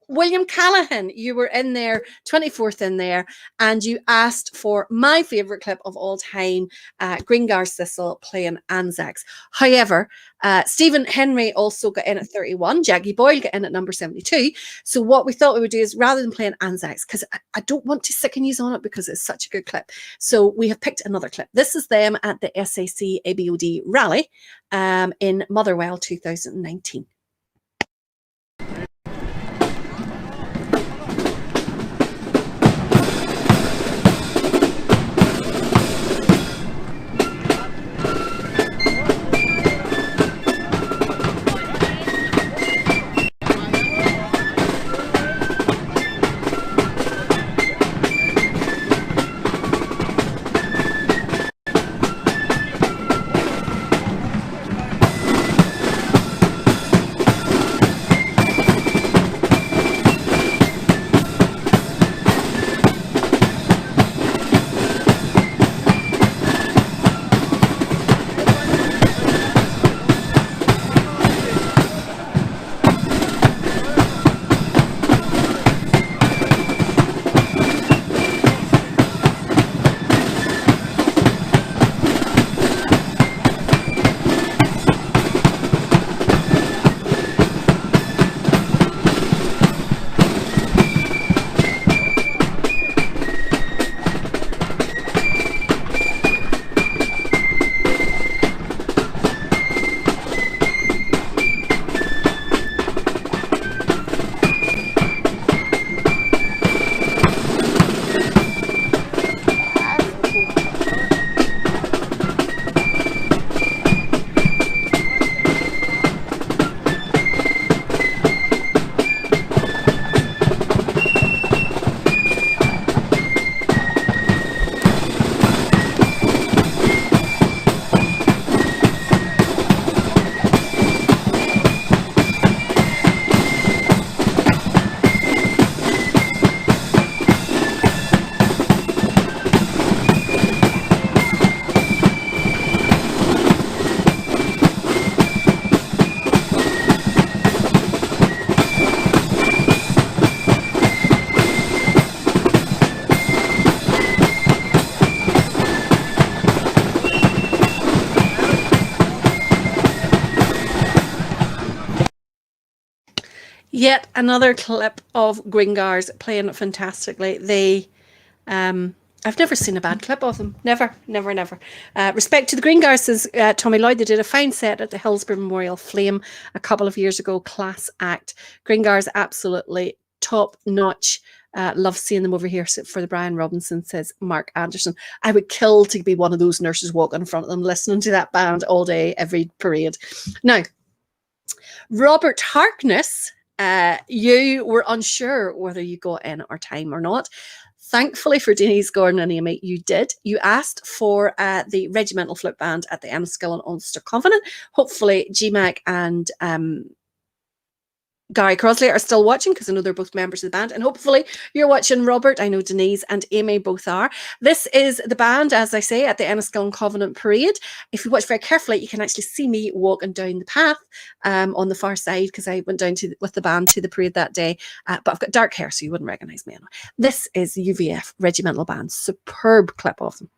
William Callahan, you were in there, 24th in there, and you asked for my favourite clip of all time, Gringar Sissel playing Anzacs. However, Stephen Henry also got in at 31, Jackie Boyle got in at number 72. So what we thought we would do is, rather than playing Anzacs, because I don't want to sicken you on it because it's such a good clip, so we have picked another clip. This is them at the SAC ABOD rally in Motherwell 2019. yet another clip of Gringars playing fantastically. They, I've never seen a bad clip of them. Never, never, never. Respect to the Gringars, says Tommy Lloyd. They did a fine set at the Hillsborough Memorial Flame a couple of years ago. Class act. Gringars absolutely top notch. Love seeing them over here for the Brian Robinson, says Mark Anderson. I would kill to be one of those nurses walking in front of them, listening to that band all day, every parade. Now, Robert Harkness, you were unsure whether you got in our time or not. Thankfully for Denise Gordon and Amy, you did. You asked for the regimental flute band at the Enniskillen Ulster Covenant. Hopefully GMAC and Gary Crosley are still watching, because I know they're both members of the band, and hopefully you're watching, Robert. I know Denise and Amy both are. This is the band, as I say, at the Enniskillen Covenant Parade. If you watch very carefully, you can actually see me walking down the path on the far side, because I went down with the band to the parade that day, but I've got dark hair, so you wouldn't recognise me anyway. This is the UVF Regimental Band. Superb clip of them.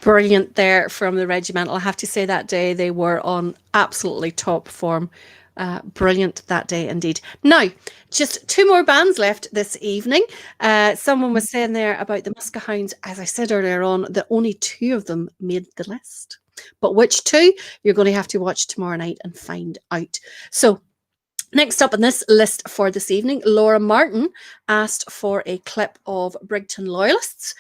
Brilliant there from the Regimental. I have to say that day they were on absolutely top form. Brilliant that day indeed. Now, just two more bands left this evening. Someone was saying there about the Muska Hounds. As I said earlier on, that only two of them made the list. But which two? You're going to have to watch tomorrow night and find out. So, next up on this list for this evening, Laura Martin asked for a clip of Brigton Loyalists.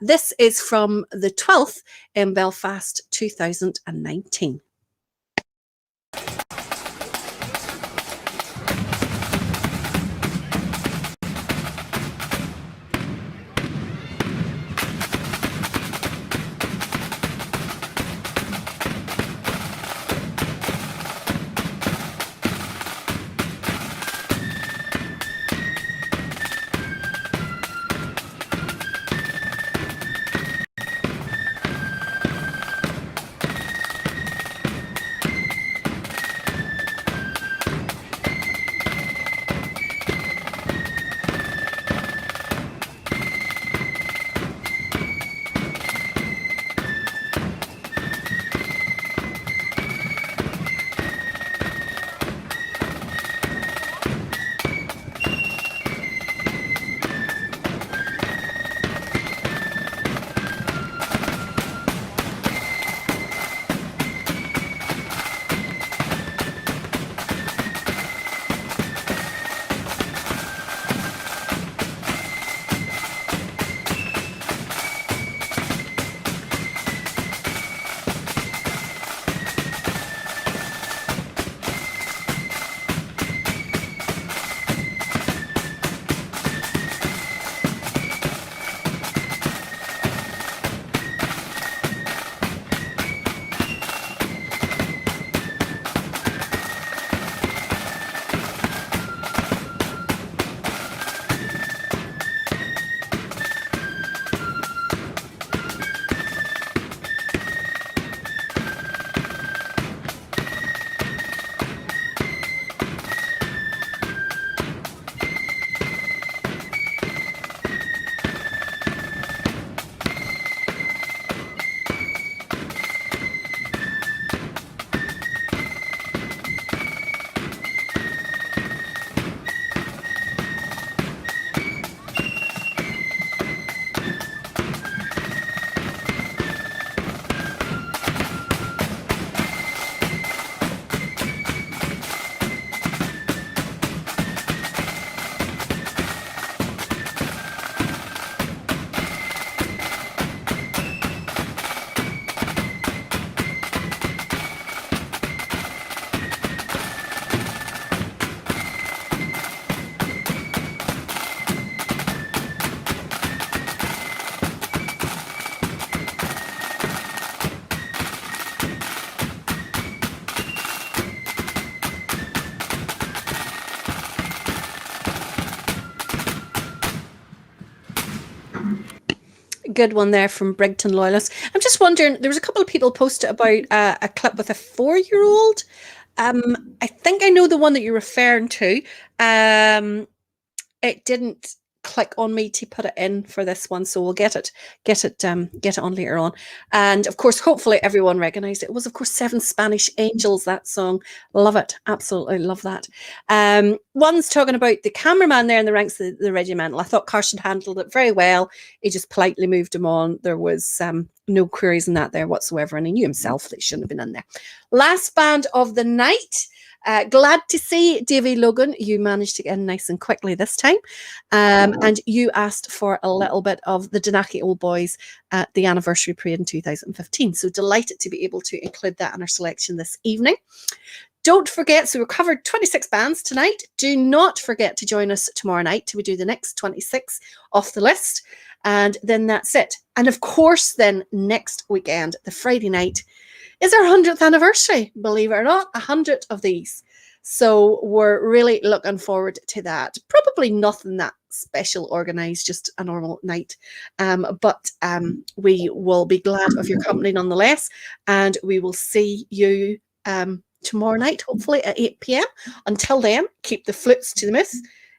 This is from the 12th in Belfast 2019. good one there from Brigton Loyalist. I'm just wondering, there was a couple of people posted about a clip with a 4-year-old. I think I know the one that you're referring to. It didn't click on me to put it in for this one, so we'll get it on later on. And of course, hopefully everyone recognized it. It was, of course, Seven Spanish Angels, that song. Love it, absolutely love that. One's talking about the cameraman there in the ranks of the regimental. I thought Carson handled it very well. He just politely moved him on. There was no queries in that there whatsoever, and he knew himself that he shouldn't have been in there. Last band of the night. Glad to see, Davy Logan, you managed to get in nice and quickly this time. And you asked for a little bit of the Danaki Old Boys at the anniversary parade in 2015. So delighted to be able to include that in our selection this evening. Don't forget, so we've covered 26 bands tonight. Do not forget to join us tomorrow night till we do the next 26 off the list. And then that's it. And of course, then next weekend, the Friday night, is our 100th anniversary, believe it or not, 100 of these. So we're really looking forward to that. Probably nothing that special organised, just a normal night. But we will be glad of your company nonetheless. And we will see you tomorrow night, hopefully at 8 p.m. Until then, keep the flutes to the mouth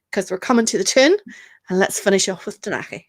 because we're coming to the tune. And let's finish off with Danaki.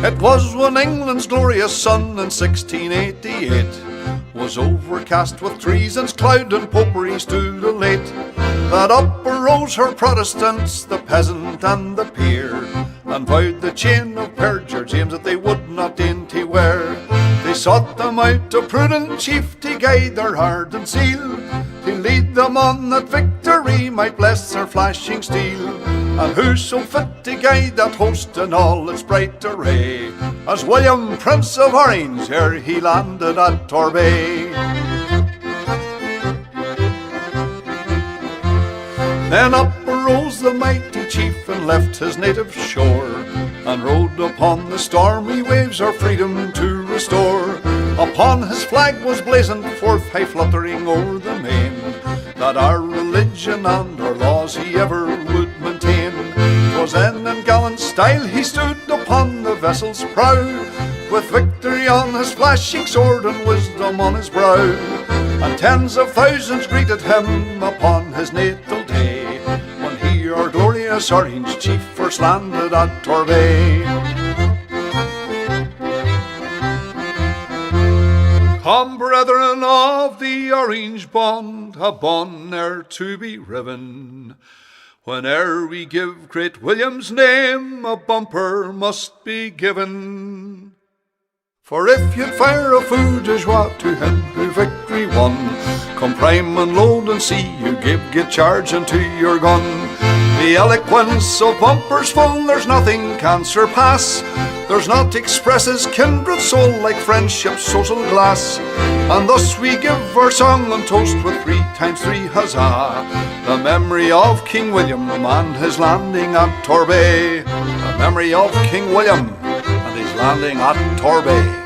It was when England's glorious sun in 1688 was overcast with treason's cloud and popery stood elate, that up arose her Protestants, the peasant and the peer, and vowed the chain of perjure James that they would not dainty wear. They sought them out a prudent chief to guide their heart and zeal, to lead them on that victory might bless their flashing steel. And who's so fit to guide that host in all its bright array as William, Prince of Orange, ere he landed at Torbay? Then up arose the mighty chief and left his native shore, and rode upon the stormy waves our freedom to restore. Upon his flag was blazoned forth, high fluttering o'er the main, that our religion and our laws he ever would maintain. 'Twas then in gallant style he stood upon the vessel's prow, with victory on his flashing sword and wisdom on his brow. And tens of thousands greeted him upon his natal day, when he, our glorious Orange chief, first landed at Torbay. Come, brethren of the Orange bond, a bond ne'er to be riven. Whene'er we give great William's name, a bumper must be given. For if you'd fire a fou de joie to him who victory won, come prime and load and see you get charge into your gun. The eloquence of bumpers full, there's nothing can surpass. There's not expresses kindred soul like friendship's social glass. And thus we give our song and toast with 3 times 3 huzzah, the memory of King William and his landing at Torbay. The memory of King William and his landing at Torbay.